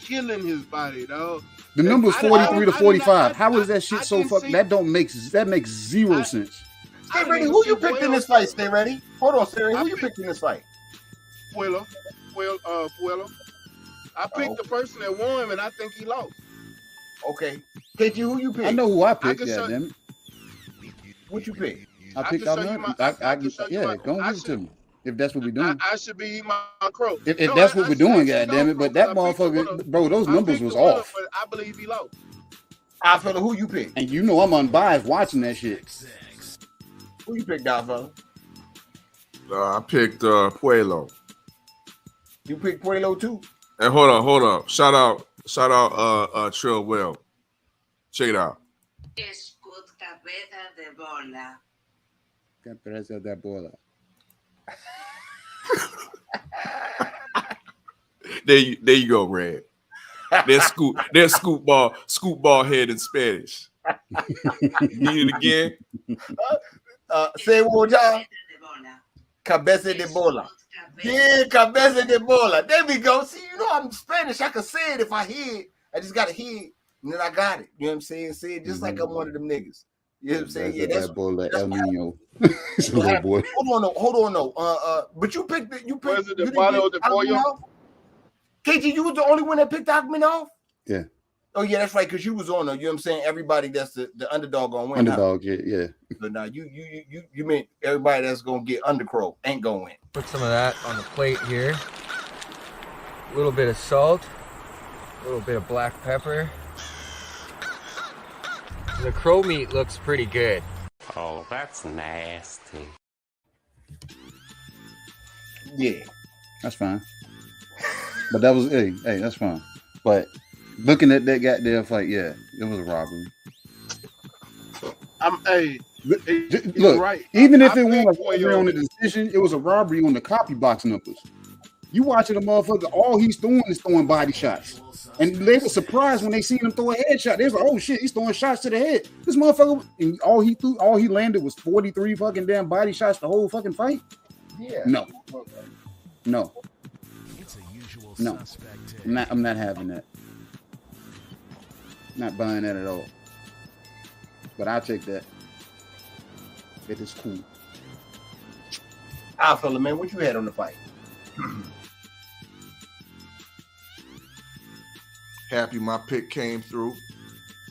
killing his body, dog. The number was 43 to 45. How is that shit so fucking? That makes zero sense. Stay ready. Who you picked in this fight? Stay ready. Hold on, Siri. Who you picked in this fight? Puello. I picked the person that won, and I think he lost. Okay. KG, who you picked? I know who I picked. Yeah, damn it. What you picked? I picked out. Yeah, go and give it to me. If that's what we're doing. I should be my crow. If that's what we're doing, goddamn it. But that motherfucker, bro, those numbers was off. But I believe he lost. I feel who you picked. And you know I'm unbiased watching that shit. Who you picked, fella? I picked Puello. You picked Puello too? And hold on. Shout out Trill Well. Check it out. Cabeza de bola. There you go, Red. There's scoop ball head in Spanish. Need it again? Say it one more time. Cabeza de bola. Yeah, cabeza de bola. There we go. See, you know I'm Spanish. I can say it if I hear it. I just gotta hear it, and then I got it. You know what I'm saying? Say it just like I'm one of them niggas. You know what I'm saying? Yeah, that's El Nino. Boy. Hold on, no. But you picked KG, you was the only one that picked Akhmadov? Yeah. Oh yeah, that's right. Because you was on. You know what I'm saying? Everybody that's the underdog gonna win. Underdog, yeah. But now you mean everybody that's gonna get undercrow ain't gonna win. Put some of that on the plate here. A little bit of salt, a little bit of black pepper. The crow meat looks pretty good. Oh, that's nasty. Yeah, that's fine. But that was hey, that's fine. But looking at that goddamn fight, yeah, it was a robbery. Look, right. Even if it wasn't a robbery on the decision, it was a robbery on the copy box numbers. You watching a motherfucker, all he's doing is throwing body shots. And they were surprised when they seen him throw a headshot. They was like, oh shit, he's throwing shots to the head. This motherfucker, and all he landed was 43 fucking damn body shots the whole fucking fight. Yeah. No. I'm not having that. Not buying that at all. But I'll take that. It is cool. Fella, man, what you had on the fight? Happy my pick came through,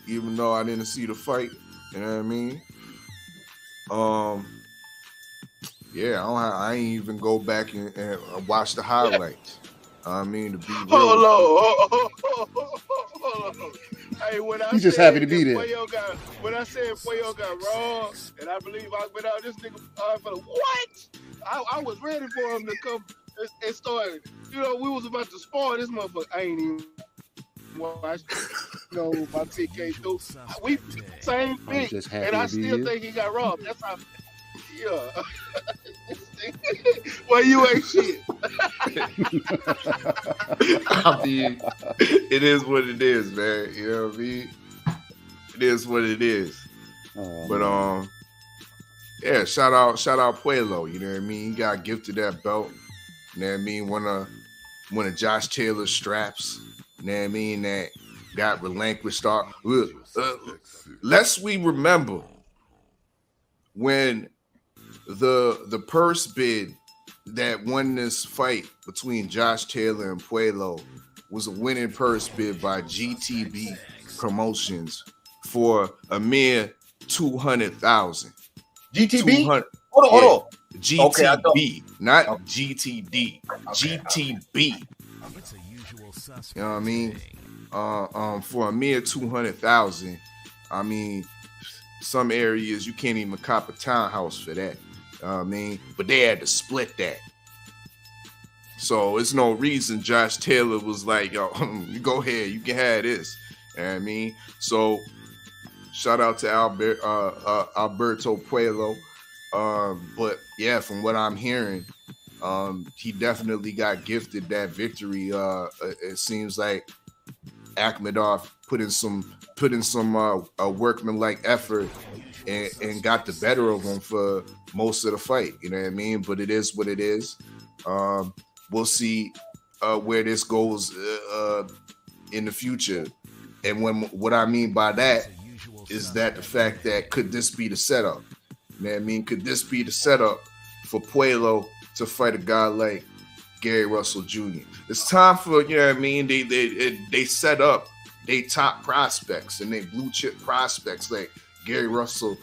even though I didn't see the fight. You know what I mean? Yeah, I ain't even go back and watch the highlights. I mean, to be real. Hold on. Hey, when I He's just said happy to be there. When I said Puello got robbed, and I believe I went out, this nigga, what? I was ready for him to come and start. You know, we was about to spawn this motherfucker. I ain't even watched. My TK through. We same thing, and I still think he got robbed. That's how. Yeah. Well, you ain't shit. I mean, it is what it is, man. You know what I mean? It is what it is. But yeah, shout out Puello. You know what I mean? He got gifted that belt. You know what I mean? One of Josh Taylor's straps. You know what I mean? That got relinquished. Lest we remember when the purse bid that won this fight between Josh Taylor and Puello was a winning purse bid by GTB Promotions for a mere $200,000. GTB? Hold on. GTB, not GTD. Okay. GTB. You know what I mean? For a mere $200,000, I mean, some areas you can't even cop a townhouse for that. I mean, but they had to split that. So it's no reason Josh Taylor was like, yo, you go ahead, you can have this. You know what I mean? So shout out to Alberto Puello. But yeah, from what I'm hearing, he definitely got gifted that victory. It seems like Akhmedov put in some workmanlike effort and got the better of him for most of the fight. You know what I mean? But it is what it is. We'll see where this goes in the future. And what I mean by that is that the fact that could this be the setup? You know what I mean? Could this be the setup for Puello to fight a guy like Gary Russell Jr.? It's time for, you know what I mean? They set up they top prospects and they blue chip prospects like Gary Russell,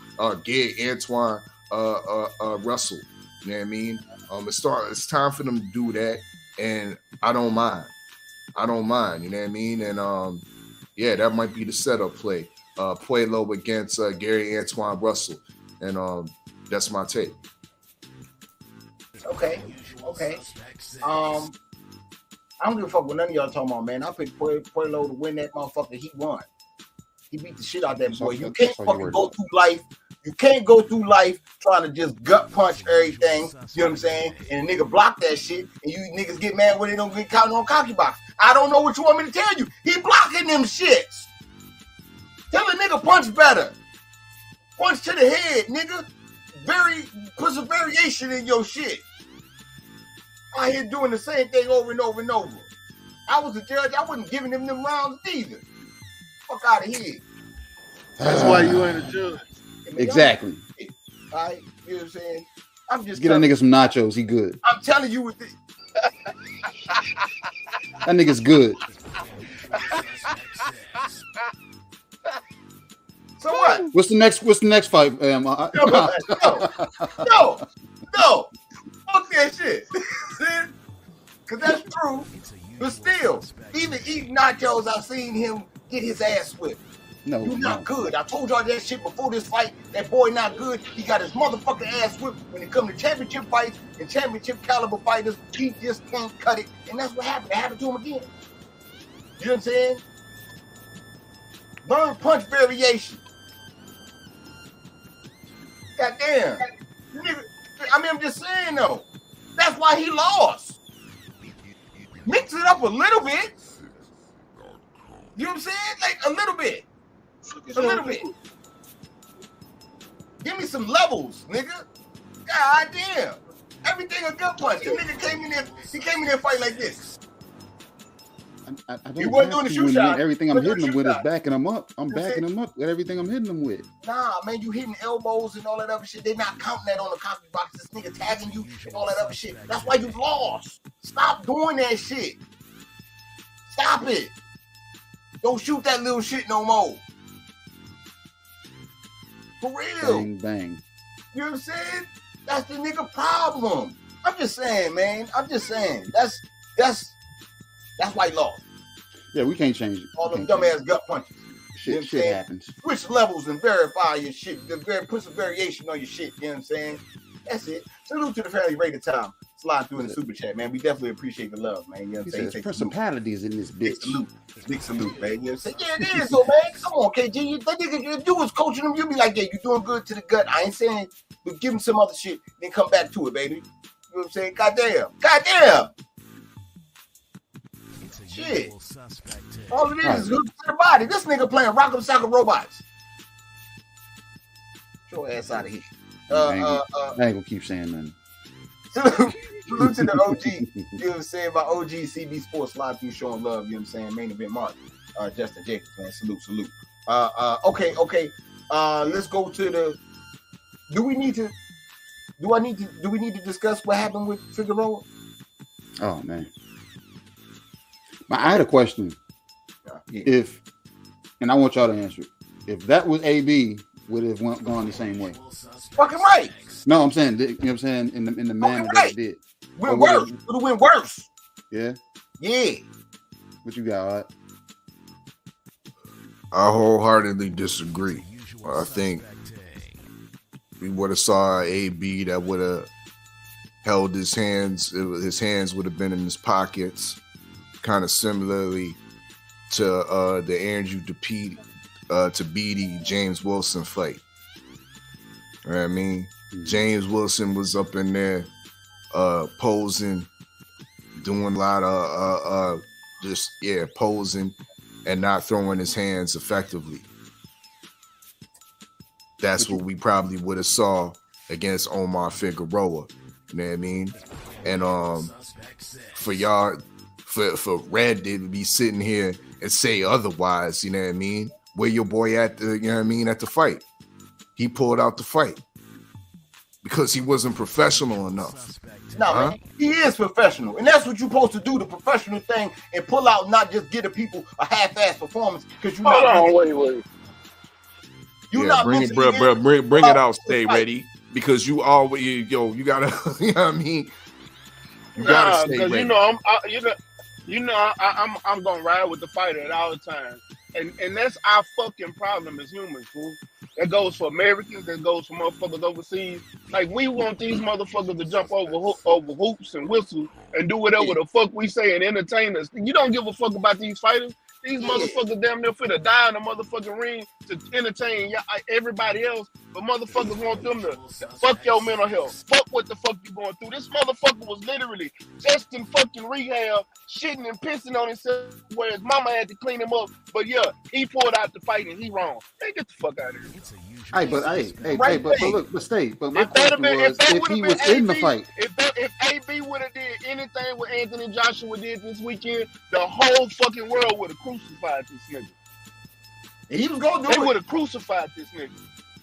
Gary Antoine Russell. You know what I mean? It's time for them to do that, and I don't mind. You know what I mean? And yeah, that might be the setup play. Puello against Gary Antoine Russell, and that's my take. Okay. I don't give a fuck what none of y'all talking about, man. I picked Puello to win that motherfucker. He won. He beat the shit out of that boy. You can't fucking go through life. You can't go through life trying to just gut punch everything. You know what I'm saying? And a nigga block that shit, and you niggas get mad when they don't get counted on cocky box. I don't know what you want me to tell you. He blocking them shits. Tell a nigga punch better. Punch to the head, nigga. Put some variation in your shit. Out here doing the same thing over and over and over. I was a judge. I wasn't giving them rounds either. Fuck out of here. That's why you ain't a judge. Exactly. All right, you know what I'm saying? I'm just get that nigga some nachos. He good. I'm telling you with this. That nigga's good. So what? What's the next fight? No. Fuck that shit. Cause that's true. But still, even eating nachos, I seen him get his ass whipped. No, you not good. I told y'all that shit before this fight. That boy not good. He got his motherfucking ass whipped when it comes to championship fights and championship caliber fighters. He just can't cut it. And that's what happened. It happened to him again. You know what I'm saying? Learn punch variation. Goddamn. I'm just saying though. That's why he lost. Mix it up a little bit. You know what I'm saying? Like a little bit. A little bit. Give me some levels, nigga. God damn. Everything a gut punch. The nigga came in there fight like this. I don't he wasn't doing the shoe shot. Everything I'm hitting him with is backing him up. I'm backing him up with everything I'm hitting him with. Nah, man, you hitting elbows and all that other shit. They're not counting that on the cocky box. This nigga tagging you and all that other shit. That's why you lost. Stop doing that shit. Stop it. Don't shoot that little shit no more. For real. Bang, bang. You know what I'm saying? That's the nigga problem. I'm just saying, man. I'm just saying. That's white law. Yeah, we can't change it. All them dumbass gut punches. Shit happens. Switch levels and verify your shit. Put some variation on your shit. You know what I'm saying? That's it. Salute to the family rated time. Slide through in the super chat, man. We definitely appreciate the love, man. You know what I'm saying? Principalities in this bitch. Big salute, man. You know what I'm saying? Yeah, it is, so man. Come on, KG. That nigga, if you was coaching him, you'd be like, yeah, you doing good to the gut. I ain't saying, but give him some other shit, then come back to it, baby. You know what I'm saying? Goddamn. Shit. All it is good to the body. This nigga playing Rock'em Sock'em Robots. Get your ass out of here. I ain't gonna keep saying nothing. Salute to the OG. You know what I'm saying? My OG CB Sports live through showing love. You know what I'm saying? Main event Mark. Justin Jacobs, man. Salute. Okay. Let's go to the. Do we need to discuss what happened with Figueroa? Oh man. I had a question. Yeah. And I want y'all to answer it. If that was AB, would it have gone the same way? Fucking right. No, I'm saying, you know what I'm saying, in the manner that it did. Went worse. It would have went worse. Yeah? Yeah. What you got, Art? I wholeheartedly disagree. I think we would have saw AB that would have held his hands. His hands would have been in his pockets, kind of similarly to the Andrew Beatty James Wilson fight. You know what I mean? James Wilson was up in there posing, doing a lot of posing and not throwing his hands effectively. That's what we probably would have saw against Omar Figueroa. You know what I mean? And for y'all, for Red to be sitting here and say otherwise, you know what I mean? Where your boy at the, you know what I mean, at the fight? He pulled out the fight because he wasn't professional enough. No, man, he is professional, and that's what you're supposed to do, the professional thing, and pull out, not just give the people a half-ass performance because you. Hold on, wait. You not bring it, bring it out. Stay ready because you always, you gotta, you know what I mean. You gotta stay ready. I'm gonna ride with the fighter at all times, and that's our fucking problem as humans, fool. That goes for Americans. That goes for motherfuckers overseas. Like, we want these motherfuckers to jump over hoops and whistle and do whatever the fuck we say and entertain us. You don't give a fuck about these fighters. These motherfuckers damn near finna die in the motherfucking ring to entertain everybody else. But motherfuckers want them to fuck your mental health. Fuck what the fuck you going through. This motherfucker was literally just in fucking rehab, shitting and pissing on himself where his mama had to clean him up. But yeah, he pulled out the fight and he wrong. Man, get the fuck out of here. Hey, but my question was, if he was in the fight. If AB would have did anything what Anthony Joshua did this weekend, the whole fucking world would have crucified this nigga. And he was gonna do it. They would have crucified this nigga.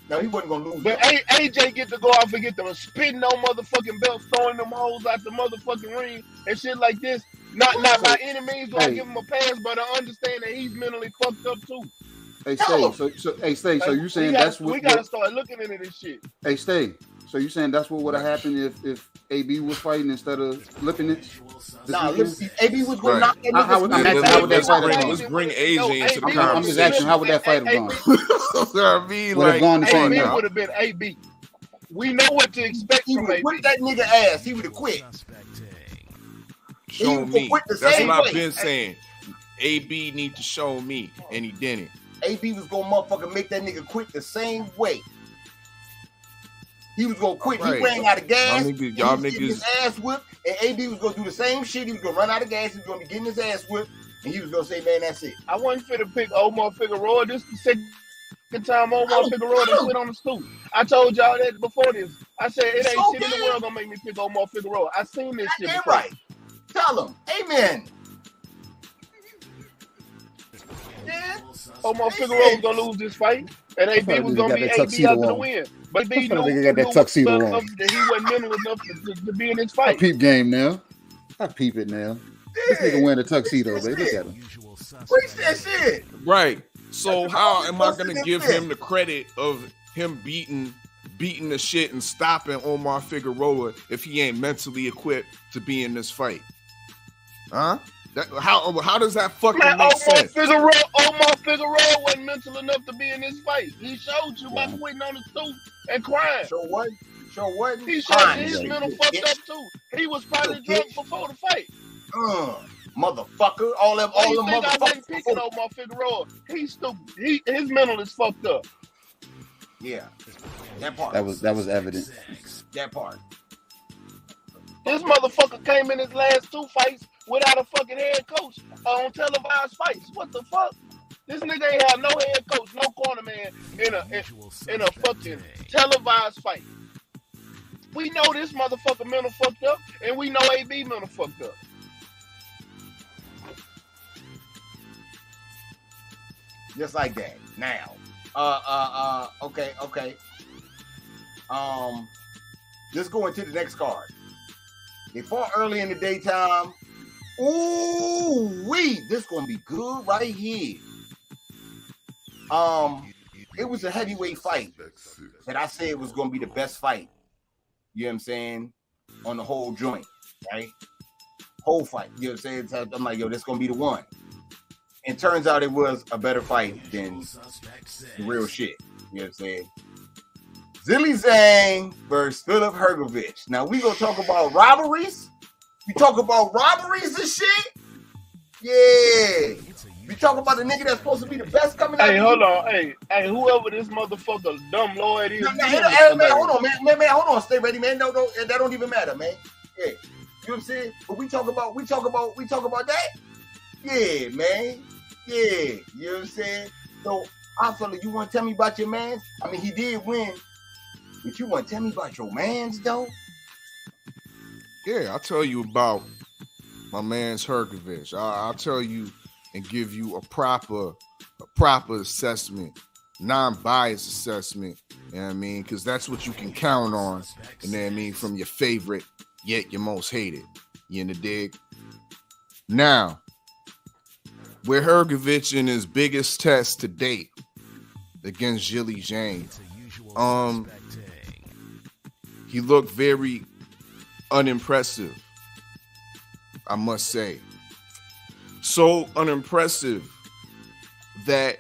No, he wasn't gonna lose. But AJ get to go off and get them spitting on motherfucking belts, throwing them hoes out the motherfucking ring and shit like this. Not by any means do I give him a pass, but I understand that he's mentally fucked up too. Hey, Stay. So you saying that's what we gotta start looking into this shit. Hey, Stay. So you saying that's what would have happened if AB was fighting instead of flipping it? Nah, AB was going to knock that nigga. Let's bring AJ into the conversation. I'm just asking, how would that fight have gone? I mean, like, AB would have been AB. We know what to expect from AB. Whip that nigga ass. He would have quit. Show me. That's what I've been saying. AB need to show me, and he didn't. AB was gonna motherfucker make that nigga quit the same way. He was gonna quit. Right. He ran out of gas. Y'all niggas his ass whipped, and AB was gonna do the same shit. He was gonna run out of gas. He was gonna be getting his ass whipped, and he was gonna say, "Man, that's it." I wasn't fit to pick Omar Figueroa. This is the second time Omar Figueroa to sit on the stool. I told y'all that before this. I said it ain't shit in the world gonna make me pick Omar Figueroa. I seen this shit before. Right. Tell him, amen. Yeah. Omar Figueroa was gonna lose this fight, and AB was gonna be AB after the win. But AB got that tuxedo on. That he wasn't mental enough to be in this fight. I peep game now. I peep it now. This nigga wearing a tuxedo, baby. Look at him. Preach that shit. Right. So how am I gonna give him the credit of him beating the shit and stopping Omar Figueroa if he ain't mentally equipped to be in this fight? Huh? How does that fucking make sense? Omar Figueroa wasn't mental enough to be in this fight. He showed you by quitting on the stoop and crying. Show what? He showed you his mental fucked up too. He was probably drunk before the fight. Motherfucker, all them motherfuckers. I wasn't picking Omar Figueroa. He's stupid. His mental is fucked up. Yeah, that part. That was evident. That part. This motherfucker came in his last 2 fights without a fucking head coach on televised fights. What the fuck? This nigga ain't have no head coach, no cornerman in a fucking televised fight. We know this motherfucker mental fucked up, and we know AB mental fucked up. Just like that. Now, okay. Let's go into the next card. They fought early in the daytime. This gonna be good right here. It was a heavyweight fight that I said was gonna be the best fight. You know what I'm saying? On the whole joint, right? Whole fight. You know what I'm saying? I'm like, yo, this gonna be the one. And turns out it was a better fight than the real shit. You know what I'm saying? Zilly Zhang versus Filip Hrgović. Now we gonna talk about robberies. We talk about robberies and shit. Yeah. We talk about the nigga that's supposed to be the best coming out. Hey, hold on. Hey, whoever this motherfucker dumb Lloyd is. Man, hold on, man. Hold on. Stay ready, man. No, that don't even matter, man. Yeah. You know what I'm saying? But we talk about that. Yeah, man. Yeah. You know what I'm saying? So, I feel like you want to tell me about your mans? I mean, he did win. But you want to tell me about your mans, though? Yeah, I'll tell you about my man's Hrgović. I'll tell you and give you a proper assessment, non-biased assessment, you know what I mean? Because that's what you can count on, you know what I mean, from your favorite, yet your most hated. You in the dig? Now, with Hrgović in his biggest test to date against Zilly Zhang, he looked very unimpressive, I must say. So unimpressive that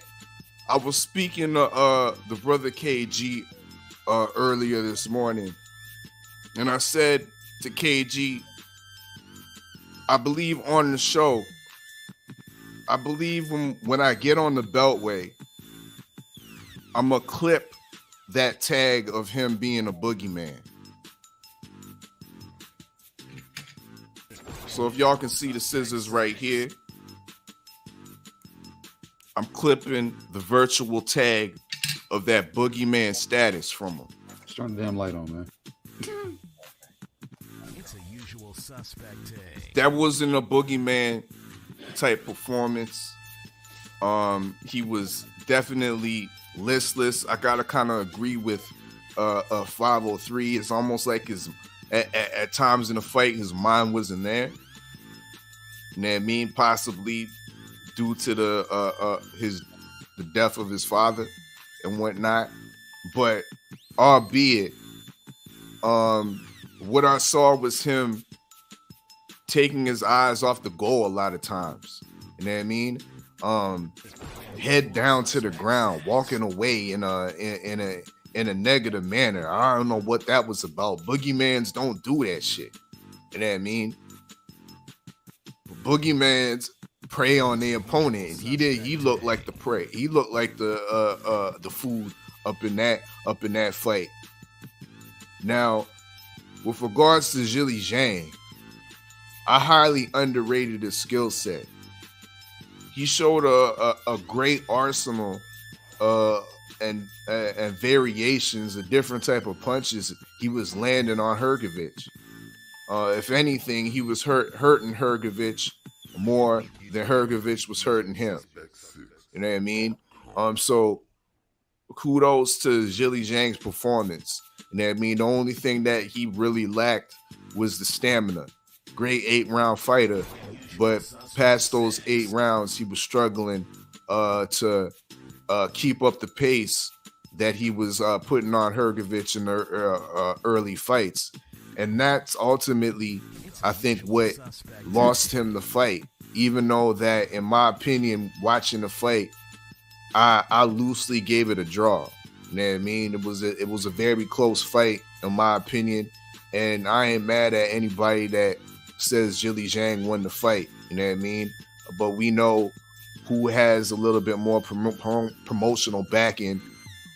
I was speaking to the brother KG earlier this morning, and I said to KG, I believe on the show, I believe when I get on the Beltway, I'm gonna clip that tag of him being a boogeyman. So if y'all can see the scissors right here, I'm clipping the virtual tag of that boogeyman status from him. Just turn the damn light on, man. It's a usual suspect tag. That wasn't a boogeyman type performance. He was definitely listless. I gotta kind of agree with 503. It's almost like at times in the fight his mind wasn't there. You know what I mean? Possibly due to the death of his father and whatnot. But albeit, what I saw was him taking his eyes off the goal a lot of times. You know what I mean? Head down to the ground, walking away in a negative manner. I don't know what that was about. Boogeymans don't do that shit. You know what I mean? Boogeymans prey on their opponent, and he looked like the prey. He looked like the food up in that fight. Now, with regards to Zilly Zhang, I highly underrated his skill set. He showed a great arsenal and variations of different type of punches he was landing on Hrgović. If anything, he was hurting Hrgović more than Hrgović was hurting him. You know what I mean? So kudos to Zilly Zhang's performance. You know what I mean? The only thing that he really lacked was the stamina. Great 8-round fighter, but past those 8 rounds, he was struggling to keep up the pace that he was putting on Hrgovic in the early fights. And that's ultimately, I think, what lost him the fight. Even though that, in my opinion, watching the fight, I loosely gave it a draw. You know what I mean? It was a very close fight, in my opinion. And I ain't mad at anybody that says Zhilei Zhang won the fight. You know what I mean? But we know who has a little bit more promotional backing,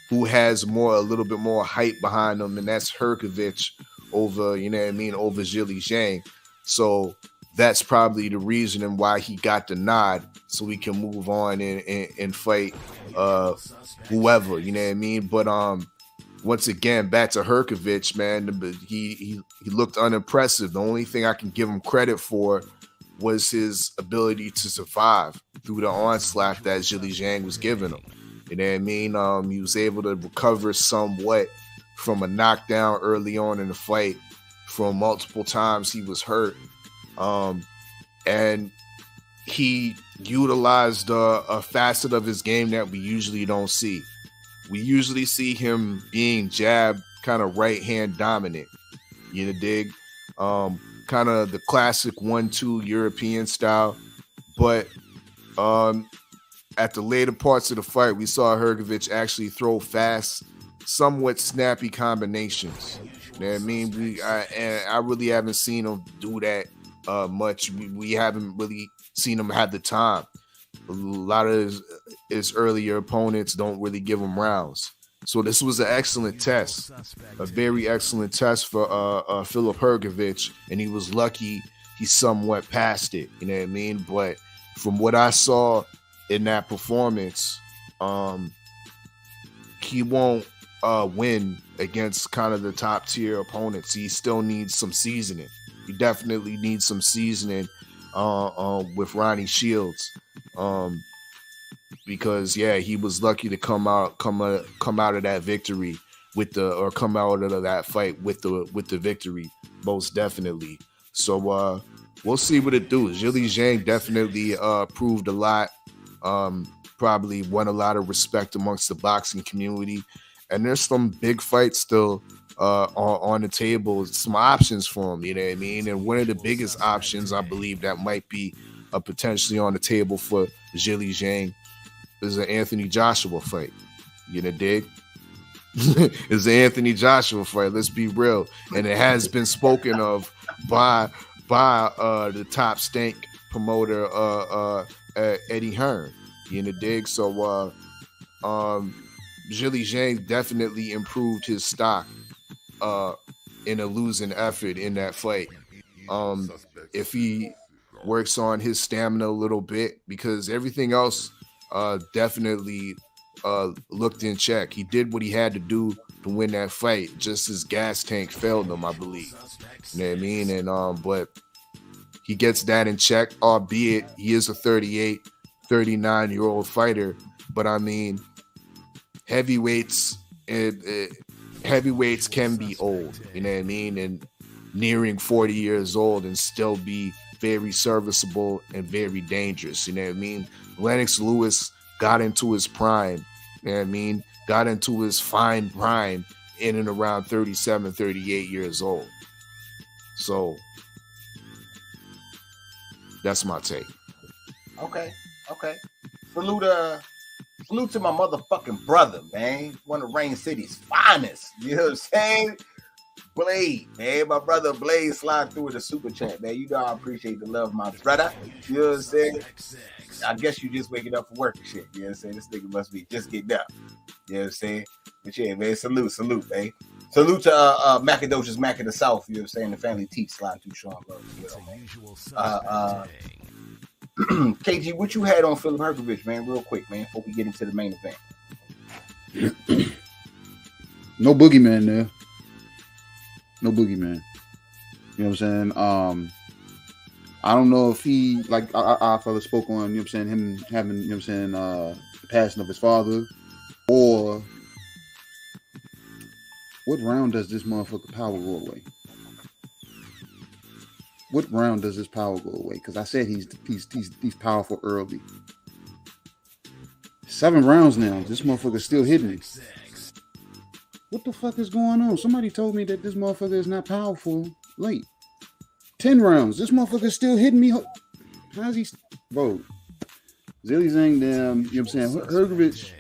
who has a little bit more hype behind them, and that's Hrgovic over, you know what I mean, over Zhilei Zhang. So that's probably the reason why he got the nod, so we can move on and fight whoever, you know what I mean. But once again, back to Hrgovic, man, he looked unimpressive. The only thing I can give him credit for was his ability to survive through the onslaught that Zhilei Zhang was giving him. You know what I mean? He was able to recover somewhat from a knockdown early on in the fight. From multiple times he was hurt. And he utilized a facet of his game that we usually don't see. We usually see him being jab, kind of right hand dominant. You know, dig? Kind of the classic 1-2 European style. But at the later parts of the fight, we saw Hrgovic actually throw fast, somewhat snappy combinations. You know what I mean? I really haven't seen him do that much. We haven't really seen him have the time. A lot of his earlier opponents don't really give him rounds. So this was an excellent test, a very excellent test for Filip Hrgovic, and he was lucky he somewhat passed it. You know what I mean? But from what I saw in that performance, he won't win against kind of the top tier opponents. He still needs some seasoning. He definitely needs some seasoning with Ronnie Shields, because he was lucky to come out of that victory come out of that fight with the victory, most definitely. So we'll see what it do. Zhilei Zhang definitely proved a lot. Probably won a lot of respect amongst the boxing community, and there's some big fights still on the table, some options for him, you know what I mean? And one of the biggest options, I believe, that might be potentially on the table for Zhilei Zhang is an Anthony Joshua fight. You know, dig? It's an Anthony Joshua fight, let's be real. And it has been spoken of by the top stank promoter Eddie Hearn. You know, dig? So Zhilei Zhang definitely improved his stock in a losing effort in that fight. If he works on his stamina a little bit, because everything else definitely looked in check. He did what he had to do to win that fight. Just his gas tank failed him, I believe. You know what I mean? And but he gets that in check, albeit he is a 38, 39-year-old fighter. But I mean, heavyweights can be old, you know what I mean, and nearing 40 years old and still be very serviceable and very dangerous, you know what I mean. Lennox Lewis got into his prime, you know what I mean, got into his fine prime in and around 37, 38 years old. So that's my take. Okay. Salute to my motherfucking brother, man. One of Rain City's finest. You know what I'm saying? Blade, man. My brother Blade slide through with a super chat, man. You know I appreciate the love, my brother. You know what I'm saying? I guess you just waking up for work and shit. You know what I'm saying? This nigga must be just getting up. You know what I'm saying? But yeah, man, salute, man. Salute to Macadocious Mac in the South. You know what I'm saying? The family teeth slide through Sean Love. You know, KG, what you had on Filip Hrgovic, man, real quick, man, before we get into the main event. No boogeyman there. No boogeyman. You know what I'm saying? I don't know if he, like our fella spoke on, you know what I'm saying, him having, you know what I'm saying, the passing of his father, or what round does this motherfucker power go away? What round does his power go away? Because I said he's powerful early. 7 rounds now. This motherfucker's still hitting it. What the fuck is going on? Somebody told me that this motherfucker is not powerful late. 10 rounds. This motherfucker's still hitting me. How's he? Bro, Zilly Zhang, damn, you know what I'm saying? Hrgovic,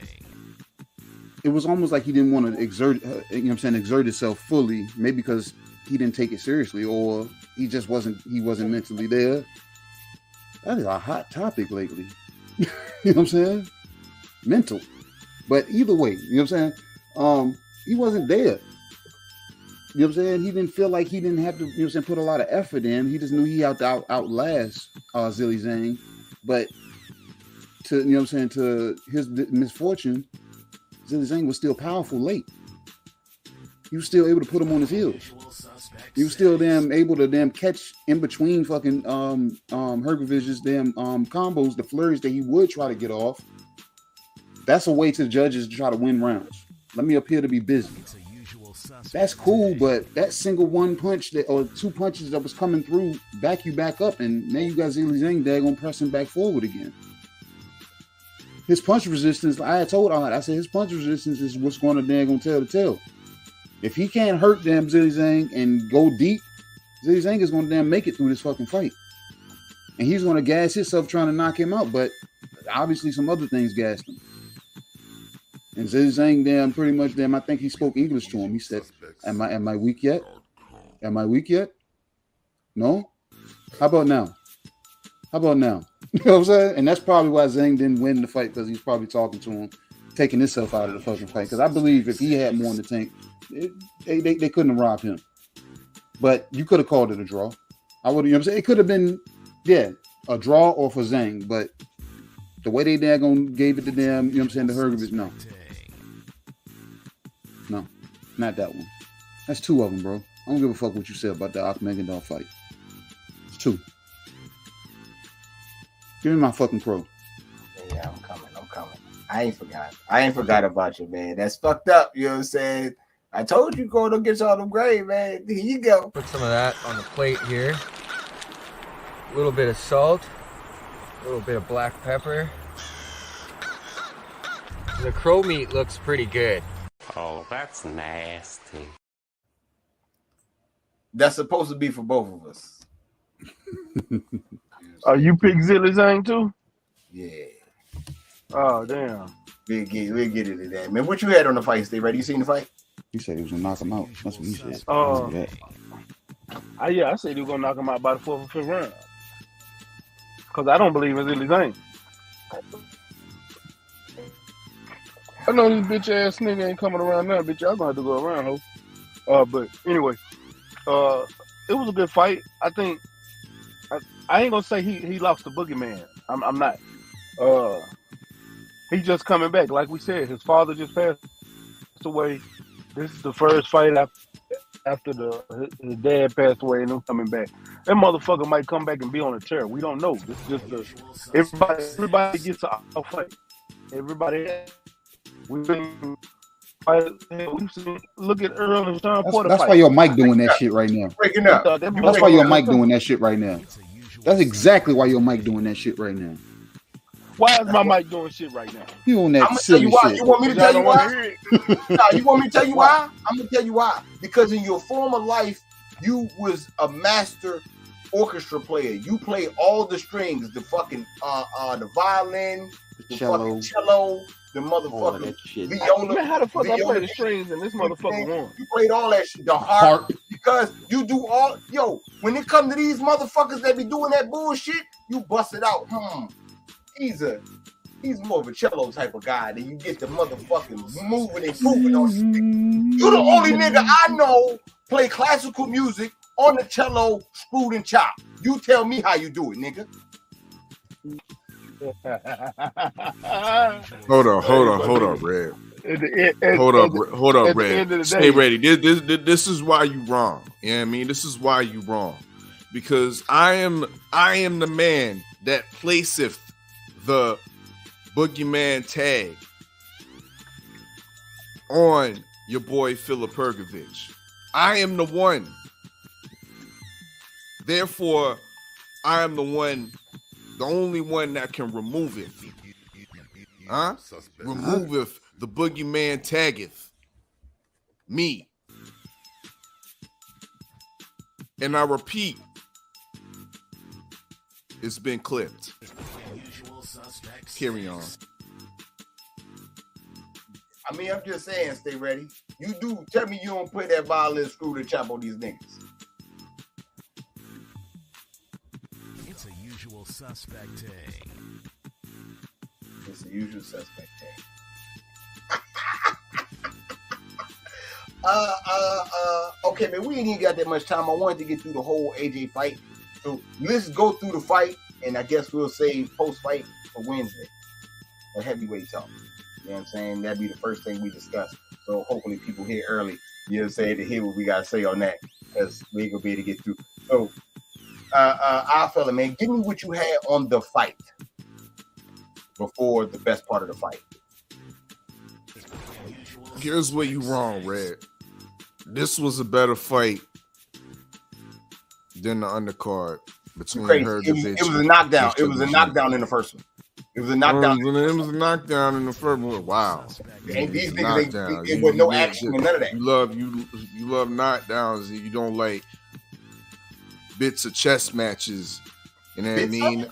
it was almost like he didn't want to exert, you know what I'm saying, exert himself fully. Maybe because he didn't take it seriously or he just wasn't mentally there. That is a hot topic lately. You know what I'm saying? Mental. But either way, you know what I'm saying? He wasn't there. You know what I'm saying? He didn't feel like he didn't have to, you know what I'm saying, put a lot of effort in. He just knew he had to outlast Zilly Zhang. But to, you know what I'm saying, to his misfortune, Zilly Zhang was still powerful late. He was still able to put him on his heels. He was still able to catch in between fucking Hrgovic's combos, the flurries that he would try to get off. That's a way to the judges to try to win rounds. Let me appear to be busy. That's cool, but that single one punch or two punches that was coming through back you back up, and now you got Zilly Zhang daggone pressing back forward again. His punch resistance, I told Ahad, I said his punch resistance is what's going to daggone tell the tale. If he can't hurt damn Zilly Zhang and go deep, Zilly Zhang is going to make it through this fucking fight. And he's going to gas himself trying to knock him out, but obviously some other things gassed him. And Zilly Zhang pretty much I think he spoke English to him. He said, Am I weak yet? Am I weak yet? No? How about now? How about now? You know what I'm saying? And that's probably why Zhang didn't win the fight, because he's probably talking to him, taking himself out of the fucking fight. Because I believe if he had more in the tank, they couldn't have robbed him. But you could have called it a draw. I would, you know what I'm saying? It could have been, a draw or for Zhang, but the way they daggone gave it to them, you know what I'm saying, to Hrgovic, no. No, not that one. That's two of them, bro. I don't give a fuck what you said about the Akhmedov fight. It's two. Give me my fucking pro. Yeah, I'm coming. I ain't forgot about you, man. That's fucked up, you know what I'm saying? I told you go to get y'all them grade, man. Here you go. Put some of that on the plate here. A little bit of salt. A little bit of black pepper. The crow meat looks pretty good. Oh, that's nasty. That's supposed to be for both of us. Oh, you pick Zilly Zhang too? Yeah. Oh, damn. We'll get into that, man. What you had on the fight, Stay ready? You seen the fight? He said he was gonna knock him out. That's what he said. I said he was gonna knock him out by the 4th or 5th round. Because I don't believe in Zilly Zhang. I know this bitch ass nigga ain't coming around now, bitch. Y'all gonna have to go around, ho. But anyway, it was a good fight. I think I ain't gonna say he lost the boogeyman. I'm not. He's just coming back. Like we said, his father just passed away. This is the first fight after his dad passed away, and him coming back. That motherfucker might come back and be on a tear. We don't know. This is just everybody gets a fight. Everybody. We've seen, look at Earl and Sean Porter. That's why your mic doing that shit right now. Breaking up. That's why your mic doing that shit right now. That's exactly why your mic doing that shit right now. Why is my mic doing shit right now? You on that silly shit. You want me to tell you why? No, you want me to tell you why? I'm gonna tell you why. Because in your former life, you was a master orchestra player. You played all the strings, the fucking the violin, the fucking cello, the motherfucking viola. Man, how the fuck I play the strings and this motherfucker won? You played all that shit, the harp, because you do all. Yo, when it comes to these motherfuckers that be doing that bullshit, you bust it out. He's more of a cello type of guy. Then you get the motherfucking moving and grooving on shit. You the only nigga I know play classical music on the cello, screwed and chopped. You tell me how you do it, nigga. Hold on, Red. Hold up, Red. Stay ready. This is why you wrong. You know what I mean? This is why you wrong. Because I am the man that placeth the boogeyman tag on your boy Philip Hrgovic. I am the one. Therefore, I am the only one that can remove it. Removeth the boogeyman taggeth. Me. And I repeat, it's been clipped. Carry on. I mean, I'm just saying, stay ready. You do tell me you don't put that violin screw to chop on these niggas. It's a usual suspect thing. It's the usual suspect thing. Okay, man, we ain't even got that much time. I wanted to get through the whole AJ fight. So let's go through the fight, and I guess we'll save post-fight for Wednesday. A heavyweight talk. You know what I'm saying? That'd be the first thing we discuss. So hopefully people hear early, you know what I'm saying, to hear what we got to say on that, because we ain't going to be able to get through. So, I fella, man, give me what you had on the fight before the best part of the fight. Here's where you wrong, Red. This was a better fight than the undercard between her division. It was a knockdown. It was a knockdown in the first one. It was a knockdown. It was a knockdown in the first one. Wow. And these niggas, it was no action and none of that. You love knockdowns, and you don't like bits of chess matches. You know what I mean?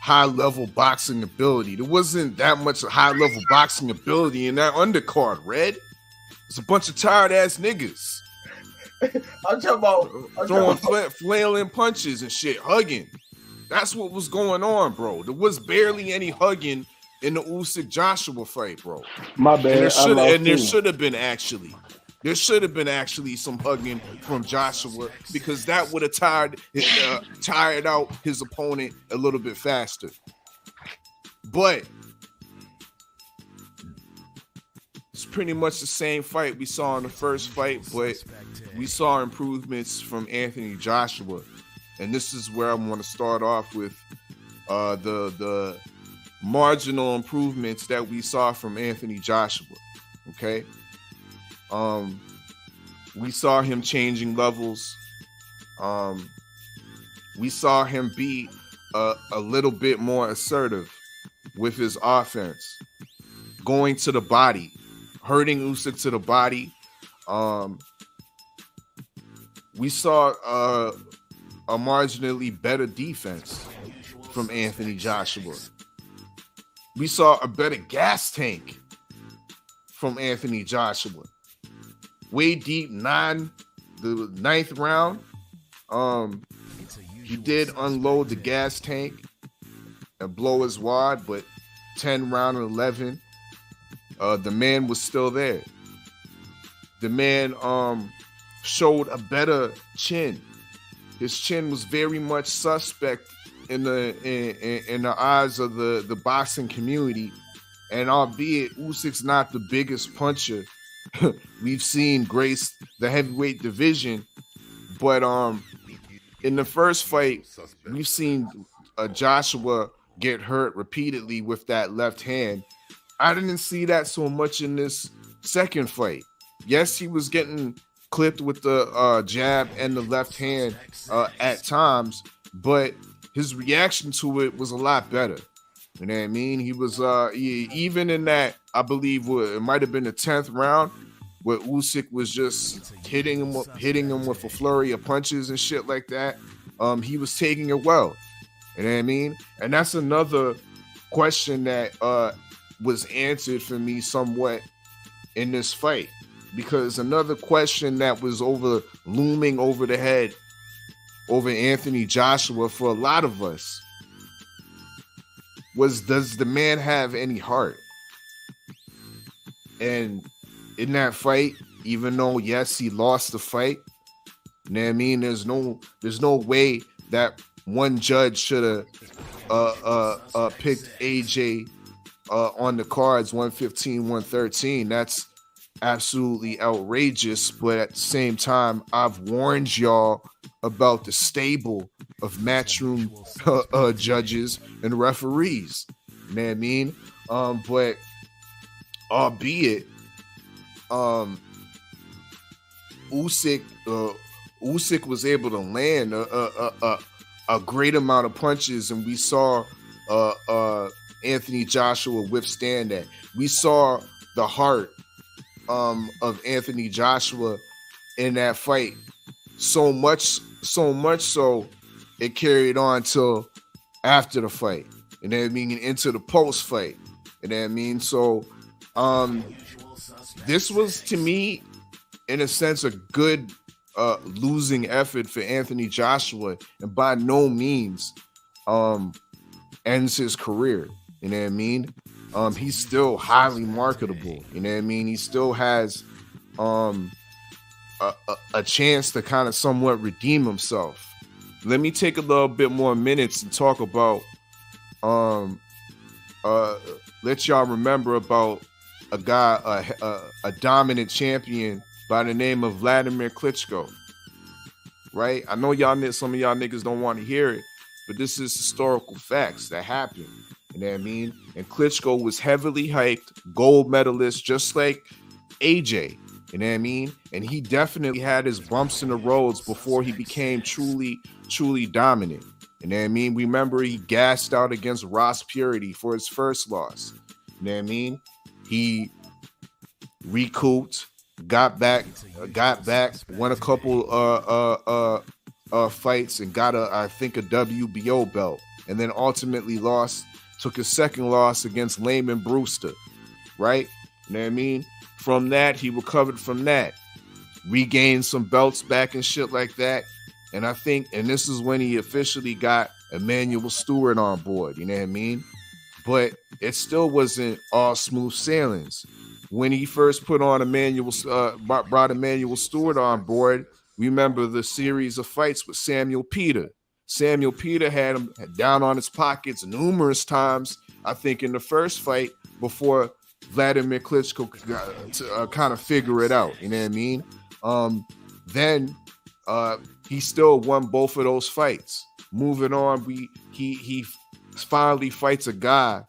High level boxing ability. There wasn't that much high level boxing ability in that undercard, Red. It's a bunch of tired ass niggas. I'm talking about flailing punches and shit, hugging. That's what was going on, bro. There was barely any hugging in the Usyk Joshua fight, bro. My bad. There should have been actually some hugging from Joshua, because that would have tired out his opponent a little bit faster. But it's pretty much the same fight we saw in the first fight, but we saw improvements from Anthony Joshua. And this is where I want to start off with the marginal improvements that we saw from Anthony Joshua. Okay. We saw him changing levels. We saw him be a little bit more assertive with his offense, going to the body, hurting Usyk to the body. We saw a marginally better defense from Anthony Joshua. We saw a better gas tank from Anthony Joshua. Way deep, the ninth round, he did unload the gas tank and blow his wad, but 10 round and 11, the man was still there. The man showed a better chin. His chin was very much suspect in the eyes of the boxing community, and albeit Usyk's not the biggest puncher we've seen grace the heavyweight division, but in the first fight we've seen Joshua get hurt repeatedly with that left hand. I didn't see that so much in this second fight. Yes, he was getting clipped with the jab and the left hand at times, but his reaction to it was a lot better. You know what I mean? He was even in that, I believe it might have been the 10th round, where Usyk was just hitting him with a flurry of punches and shit like that. He was taking it well. You know what I mean? And that's another question that was answered for me somewhat in this fight, because another question that was looming over the head over Anthony Joshua for a lot of us was, does the man have any heart? And in that fight, even though yes, he lost the fight, you know what I mean, there's no way that one judge should have picked AJ on the cards 115, 113. That's absolutely outrageous. But at the same time, I've warned y'all about the stable of matchroom judges and referees. You know what I mean? But albeit Usyk was able to land a great amount of punches, and we saw Anthony Joshua withstand that. We saw the heart of Anthony Joshua in that fight. So much so it carried on till after the fight. And then into the post fight. And then so this was, to me, in a sense, a good losing effort for Anthony Joshua, and by no means ends his career. You know what I mean? He's still highly marketable. You know what I mean? He still has a chance to kind of somewhat redeem himself. Let me take a little bit more minutes and talk about let y'all remember about a guy, a dominant champion by the name of Vladimir Klitschko. Right? I know some of y'all niggas don't want to hear it, but this is historical facts that happened. You know what I mean? And Klitschko was heavily hyped, gold medalist, just like AJ. You know what I mean? And he definitely had his bumps in the roads before he became truly dominant. You know what I mean? Remember, he gassed out against Ross Purity for his first loss. You know what I mean? He recouped, got back, won a couple fights and got I think a WBO belt, and then ultimately took his second loss against Layman Brewster, right? You know what I mean? From that, he recovered from that, regained some belts back and shit like that. And I think, and this is when he officially got Emmanuel Stewart on board, you know what I mean? But it still wasn't all smooth sailings. When he first put on brought Emmanuel Stewart on board, remember the series of fights with Samuel Peter. Samuel Peter had him down on his pockets numerous times, I think, in the first fight before Vladimir Klitschko could kind of figure it out, you know what I mean? Then he still won both of those fights. Moving on, he finally fights a guy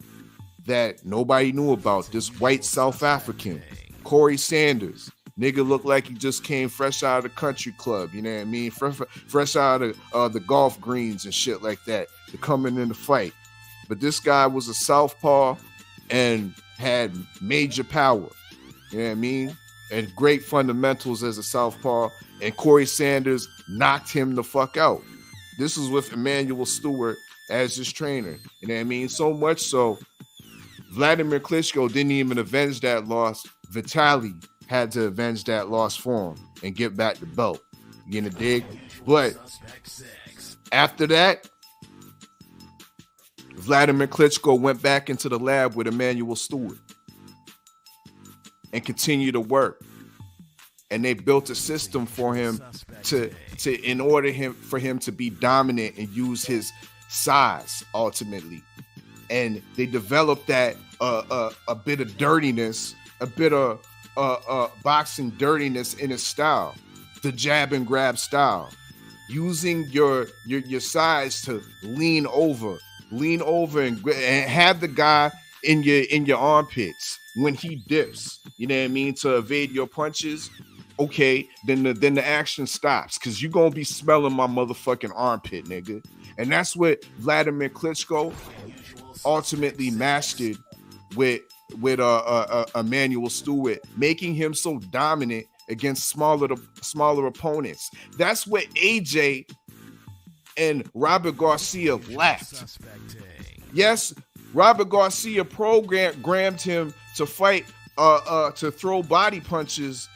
that nobody knew about, this white South African, Corey Sanders. Nigga looked like he just came fresh out of the country club, you know what I mean? Fresh out of the golf greens and shit like that to come in the fight. But this guy was a southpaw and had major power, you know what I mean? And great fundamentals as a southpaw. And Corey Sanders knocked him the fuck out. This was with Emmanuel Stewart as his trainer, you know what I mean? So much so, Vladimir Klitschko didn't even avenge that loss. Vitaly had to avenge that loss for him and get back the belt. You get a dig? But after that, Vladimir Klitschko went back into the lab with Emmanuel Stewart and continued to work. And they built a system for him in order for him to be dominant and use his size ultimately. And they developed that a bit of dirtiness, a bit of boxing dirtiness in his style, the jab and grab style, using your size to lean over and have the guy in your armpits when he dips. You know what I mean? To evade your punches. Okay, then the action stops because you're gonna be smelling my motherfucking armpit, nigga. And that's what Vladimir Klitschko ultimately mastered with Emmanuel Stewart, making him so dominant against smaller opponents. That's what AJ and Robert Garcia lacked. Yes, Robert Garcia programmed him to fight, to throw body punches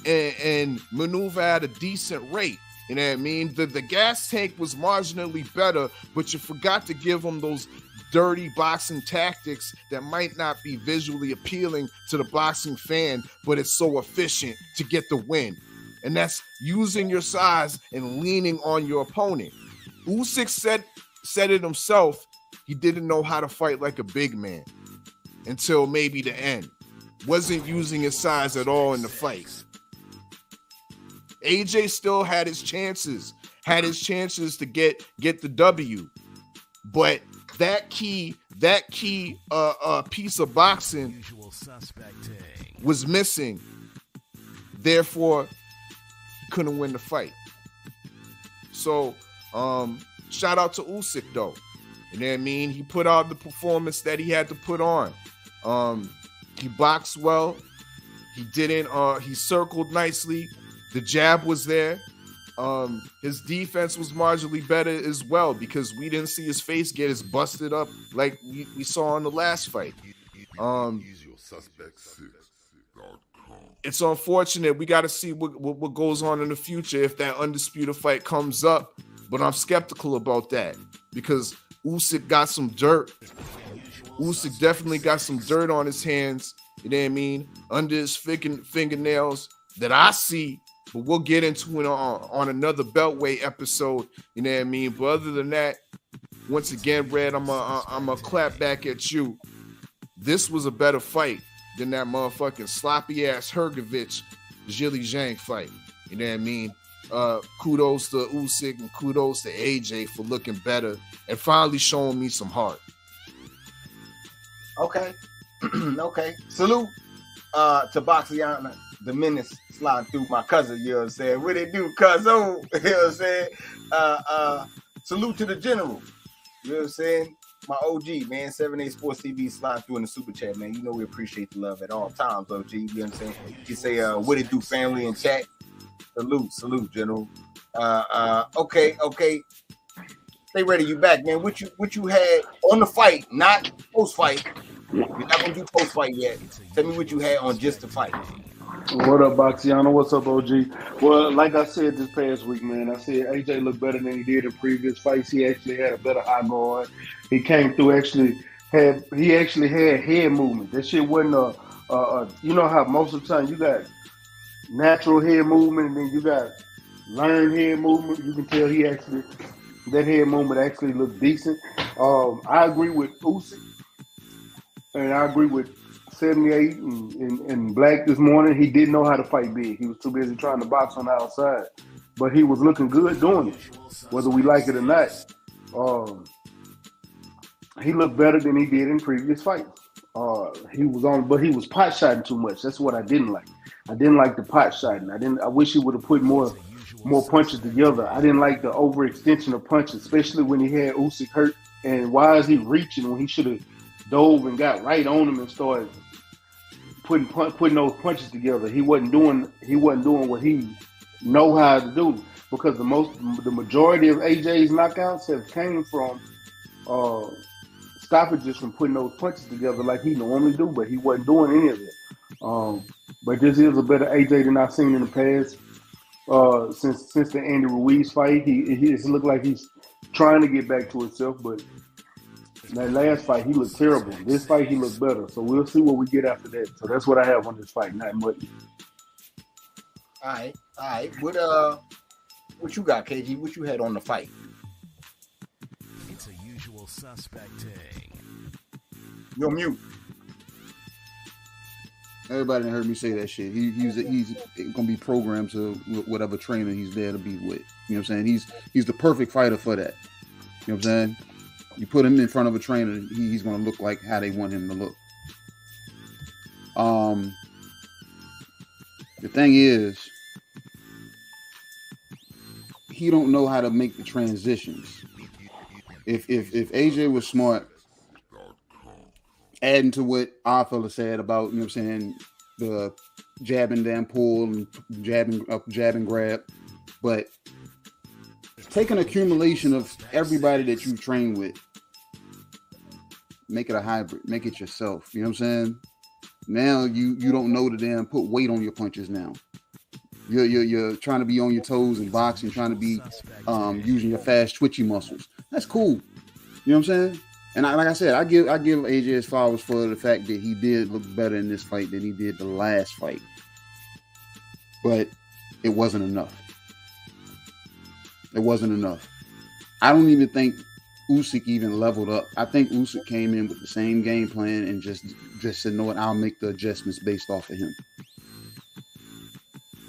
and maneuver at a decent rate. You know what I mean? The gas tank was marginally better, but you forgot to give him those dirty boxing tactics that might not be visually appealing to the boxing fan, but it's so efficient to get the win. And that's using your size and leaning on your opponent. Usyk said it himself. He didn't know how to fight like a big man until maybe the end. Wasn't using his size at all in the fight. AJ still had his chances to get the W, but that key piece of boxing was missing. Therefore, he couldn't win the fight. So, shout out to Usyk though. You know what I mean? He put out the performance that he had to put on. He boxed well. He didn't. He circled nicely. The jab was there. His defense was marginally better as well because we didn't see his face get as busted up like we saw in the last fight. It's unfortunate. We got to see what goes on in the future if that undisputed fight comes up. But I'm skeptical about that because Usyk got some dirt. Usyk definitely got some dirt on his hands. You know what I mean? Under his fingernails that I see. But we'll get into it on another Beltway episode. You know what I mean? But other than that, once again, Red, I'm a clap back at you. This was a better fight than that motherfucking sloppy ass Hrgovic Zhilei Zhang fight. You know what I mean? Kudos to Usyk and kudos to AJ for looking better and finally showing me some heart. Okay. Okay. Salute to Boxiana, the menace sliding through my cousin, you know what I'm saying? What it do, cuz? Oh, you know what I'm saying? Salute to the general, you know what I'm saying? My OG, man, 7A Sports TV sliding through in the super chat, man. You know we appreciate the love at all times, OG, you know what I'm saying? You say, what it do, family in chat? Salute, general. Okay. Stay ready, you back, man. What you had on the fight, not post-fight. You're not gonna do post-fight yet. Tell me what you had on just the fight. What up, Boxiano? What's up, OG? Well, like I said this past week, man, I said AJ looked better than he did in previous fights. He actually had a better high guard. He came through he actually had head movement. That shit wasn't you know how most of the time you got natural head movement and then you got learned head movement. You can tell that head movement actually looked decent. I agree with Usyk. And I agree with 78 and Black this morning. He didn't know how to fight big. He was too busy trying to box on the outside. But he was looking good doing it, whether we like it or not. He looked better than he did in previous fights. But he was pot shotting too much. That's what I didn't like. I didn't like the pot shotting. I wish he would have put more punches together. I didn't like the overextension of punches, especially when he had Usyk hurt. And why is he reaching when he should have dove and got right on him and started putting those punches together? He wasn't doing what he know how to do, because the majority of AJ's knockouts have came from stoppages from putting those punches together like he normally do, but he wasn't doing any of it. But this is a better AJ than I've seen in the past. Since the Andy Ruiz fight, he looked like he's trying to get back to himself, but that last fight, he looked terrible. This fight, he looked better. So we'll see what we get after that. So that's what I have on this fight. Not much. All right. What you got, KG? What you had on the fight? It's a usual suspect thing. You're mute. Everybody heard me say that shit. He's gonna be programmed to whatever trainer he's there to be with. You know what I'm saying? He's the perfect fighter for that. You know what I'm saying? You put him in front of a trainer, he's going to look like how they want him to look. The thing is, he don't know how to make the transitions. If AJ was smart, adding to what our fella said about, you know what I'm saying, the jab and damn pull and jab and grab, but take an accumulation of everybody that you train with, make it a hybrid, make it yourself. You know what I'm saying? Now you don't know to damn put weight on your punches now. You're trying to be on your toes in boxing, trying to be using your fast twitchy muscles. That's cool. You know what I'm saying? And like I said, I give AJ his flowers for the fact that he did look better in this fight than he did the last fight. But it wasn't enough. It wasn't enough. I don't even think Usyk even leveled up. I think Usyk came in with the same game plan and just said, "No, I'll make the adjustments based off of him."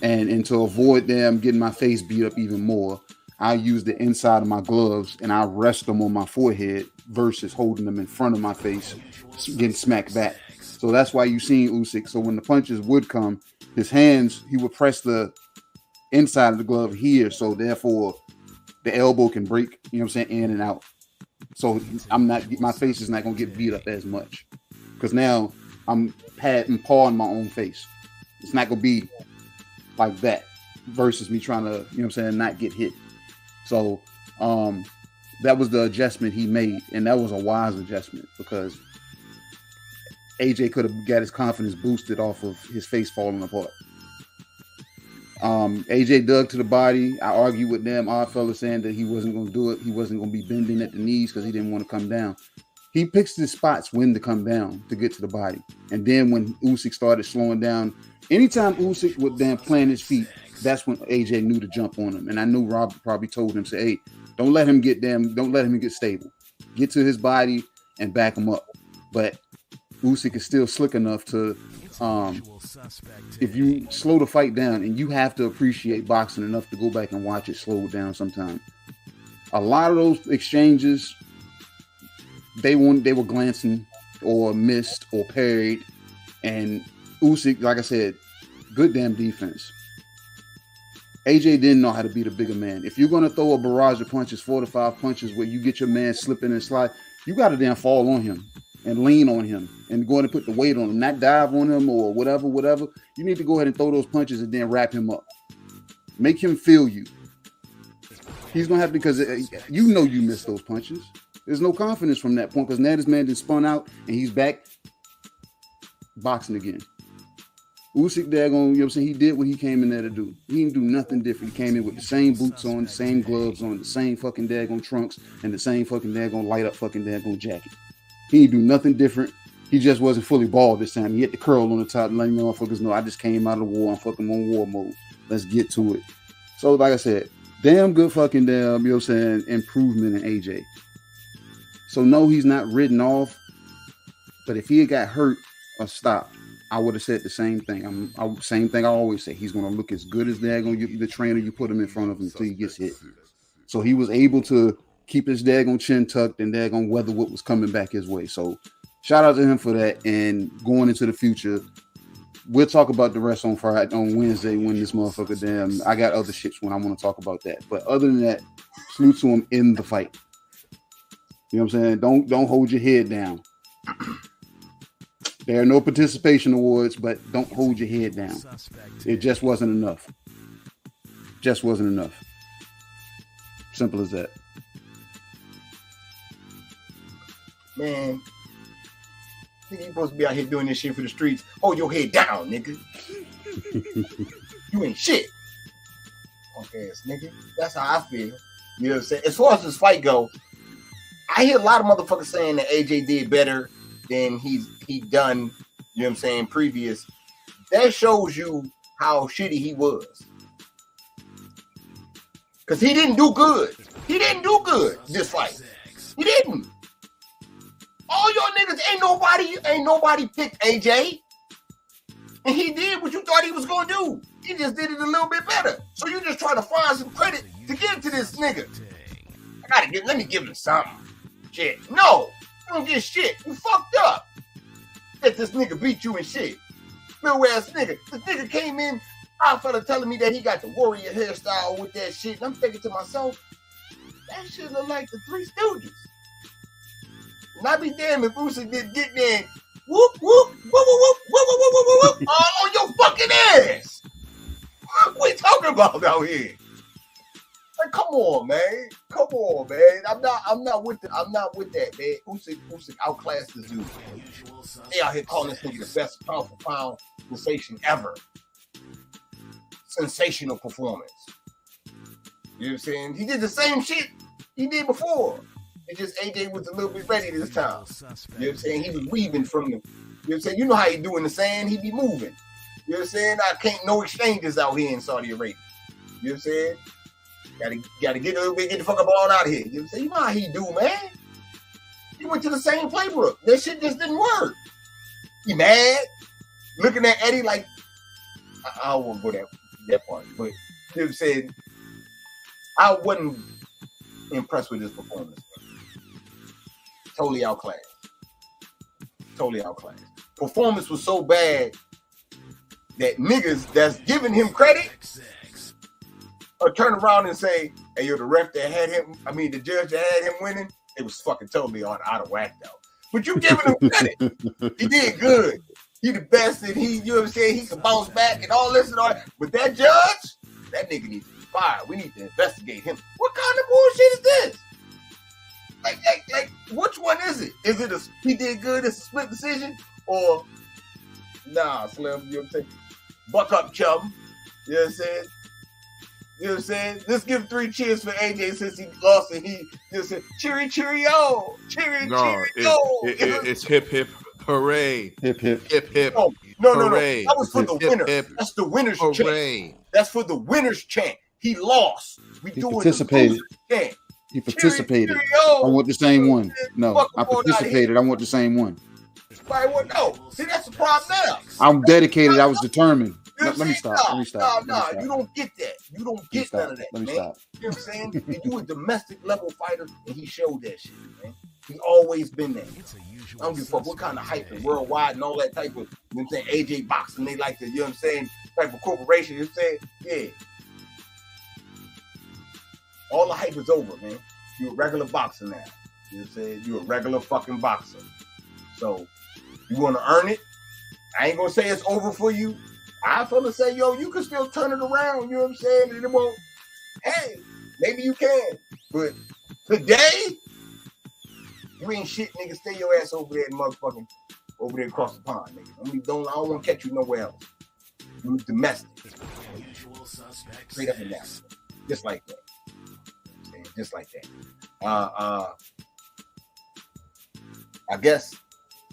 And to avoid them getting my face beat up even more, I use the inside of my gloves and I rest them on my forehead versus holding them in front of my face, getting smacked back. So that's why you seen Usyk. So when the punches would come, his hands, he would press the inside of the glove here. So therefore, the elbow can break, you know what I'm saying, in and out. So my face is not going to get beat up as much because now I'm pawing my own face. It's not gonna be like that versus me trying to, you know what I'm saying, not get hit. So that was the adjustment he made, and that was a wise adjustment because AJ could have got his confidence boosted off of his face falling apart. AJ dug to the body. I argued with them, odd fella, saying that he wasn't going to do it. He wasn't going to be bending at the knees because he didn't want to come down. He picks his spots when to come down to get to the body. And then when Usyk started slowing down, anytime Usyk would then plant his feet, that's when AJ knew to jump on him. And I knew Rob probably told him, say, hey, don't let him get stable. Get to his body and back him up. But Usyk is still slick enough to, if you slow the fight down, and you have to appreciate boxing enough to go back and watch it slow down sometime. A lot of those exchanges, they were glancing or missed or parried. And Usyk, like I said, good damn defense. AJ didn't know how to be the bigger man. If you're going to throw a barrage of punches, 4 to 5 punches where you get your man slipping and slide, you got to then fall on him and lean on him and go ahead and put the weight on him, not dive on him or whatever. You need to go ahead and throw those punches and then wrap him up. Make him feel you. He's going to have to, because you know you missed those punches. There's no confidence from that point because now this man just spun out and he's back boxing again. Usyk, you know what I'm saying? He did what he came in there to do. He didn't do nothing different. He came in with the same boots on, the same gloves on, the same fucking daggone trunks, and the same fucking daggone light up fucking daggone jacket. He didn't do nothing different. He just wasn't fully bald this time. He had the curl on the top and letting motherfuckers know I just came out of the war. I'm fucking on war mode. Let's get to it. So, like I said, damn good fucking you know what I'm saying, improvement in AJ. So, no, he's not written off. But if he had got hurt or stopped, I would have said the same thing. Same thing I always say. He's going to look as good as the trainer you put him in front of him until he gets hit. So he was able to keep his daggone chin tucked and daggone weather what was coming back his way. So shout out to him for that. And going into the future, we'll talk about the rest on Wednesday when this motherfucker damn. I got other shits when I want to talk about that. But other than that, salute to him in the fight. You know what I'm saying? Don't hold your head down. There are no participation awards, but don't hold your head down. It just wasn't enough. Just wasn't enough. Simple as that. Man, you supposed to be out here doing this shit for the streets. Hold your head down, nigga. You ain't shit. Okay, ass nigga. That's how I feel. You know what I'm saying? As far as this fight go, I hear a lot of motherfuckers saying that AJ did better than he done, you know what I'm saying, previous. That shows you how shitty he was. Because he didn't do good. He didn't do good this fight. He didn't. All y'all niggas ain't nobody picked AJ. And he did what you thought he was gonna do. He just did it a little bit better. So you just try to find some credit to give to this nigga. Let me give him something. Shit. No. You don't get shit. You fucked up. Let this nigga beat you and shit. Little ass nigga. This nigga came in, our fella telling me that he got the warrior hairstyle with that shit. And I'm thinking to myself, that shit look like the Three Stooges. And I be damn if Usyk did get there and whoop, whoop, whoop, whoop, whoop, whoop, whoop, whoop, whoop, whoop, all on your fucking ass. What we talking about out here? Like, come on, man. Come on, man. I'm not with that, man. Usyk outclassed this dude. They out here calling this nigga the best pound for pound sensation ever. Sensational performance. You know what I'm saying? He did the same shit he did before. It's just AJ was a little bit ready this time. You know what I'm saying? He was weaving from the, you know what I'm saying? You know how he do in the sand? He be moving. You know what I'm saying? No exchanges out here in Saudi Arabia. You know what I'm saying? Gotta get a little bit, get the fuck up on out of here. You know what I'm saying? You know how he do, man. He went to the same playbook. That shit just didn't work. He mad, looking at Eddie like, I won't go that part, but you know what I'm saying? I wasn't impressed with his performance. Totally outclassed. Performance was so bad that niggas that's giving him credit or turn around and say, hey, yo, the judge that had him winning, it was fucking totally out of whack, though. But you giving him credit. He did good. he the best, and he, you know what I'm saying, he can bounce back and all this and all that. But that judge, that nigga needs to be fired. We need to investigate him. What kind of bullshit is this? Like, which one is it? Is it he did good, it's a split decision? Or, nah, Slim, you know what I'm saying? Buck up, chum. You know what I'm saying? You know what I'm saying? Let's give 3 cheers for AJ since he lost, and he just said, cheerio, cheerio. It's hip, hip, hooray. Hip, hip. Hip, hip. No. That was for the winner. Hip, That's the winner's hooray. chant. That's for the winner's chant. He lost. He participated. He participated. Cheerio. I want the same one. No, I participated. I want the same one. No. See, that's the problem now. I'm dedicated. I was determined. Let me stop. Nah. You don't get that. You don't get none of that, man. Stop. You know what I'm saying? And you a domestic level fighter, and he showed that shit, man. He always been there. I don't give a fuck what kind of hype and worldwide and all that type of, you know what I'm saying, AJ Boxing, they like to, you know what I'm saying, type of corporation, you know what I'm saying? Yeah. All the hype is over, man. You're a regular boxer now. You know what I'm saying? You're a regular fucking boxer. So, you want to earn it? I ain't going to say it's over for you. I feel to say, yo, you can still turn it around, you know what I'm saying? And it won't, hey, maybe you can. But today, you ain't shit, nigga. Stay your ass over there, motherfucking, over there across the pond, nigga. I don't want to catch you nowhere else. You domestic. Straight up and down. Just like that. Just like that. I guess,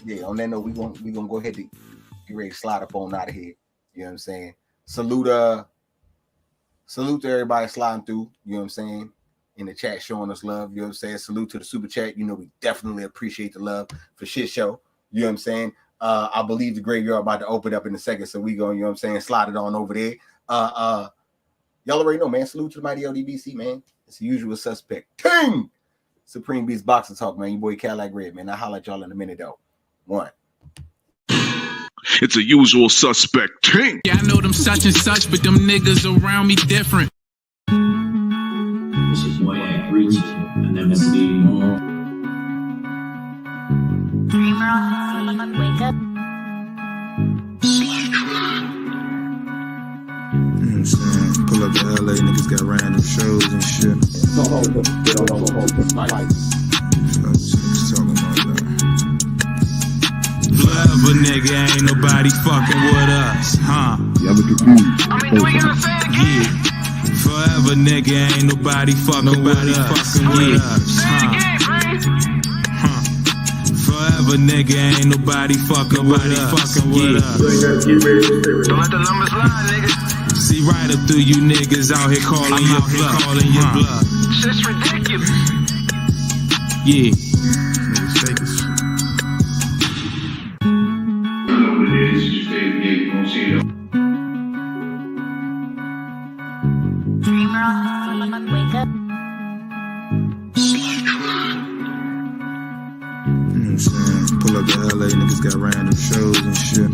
yeah, on that note, we gonna go ahead and get ready to slide up on out of here. You know what I'm saying? Salute to everybody sliding through, you know what I'm saying? In the chat showing us love, you know what I'm saying? Salute to the super chat. You know, we definitely appreciate the love for shit show. You know what I'm saying? I believe the graveyard about to open up in a second, so we going, you know what I'm saying, slide it on over there. Y'all already know, man. Salute to the mighty LDBC, man. It's the usual suspect. Ting! Supreme Beast Boxing Talk, man. Your boy Cadillac Red, man. I'll holler at y'all in a minute, though. One. It's a usual suspect. Ting! Yeah, I know them such and such, but them niggas around me different. It's your boy at Reach. I never see you more. Wake up. You know what I'm saying? Pull up to LA, niggas got random shows and shit. Forever, nigga, ain't nobody fucking with us, huh? Y'all look confused. Do we gotta say it again? Yeah. Forever, nigga, ain't nobody fucking with us, huh? Forever, nigga, ain't nobody fucking with us, Don't let the numbers lie, nigga. See right up through you niggas out here calling your bluff. Shit's ridiculous. Yeah. Wake up. You know what I'm saying? Pull up to LA, niggas got random shows and shit.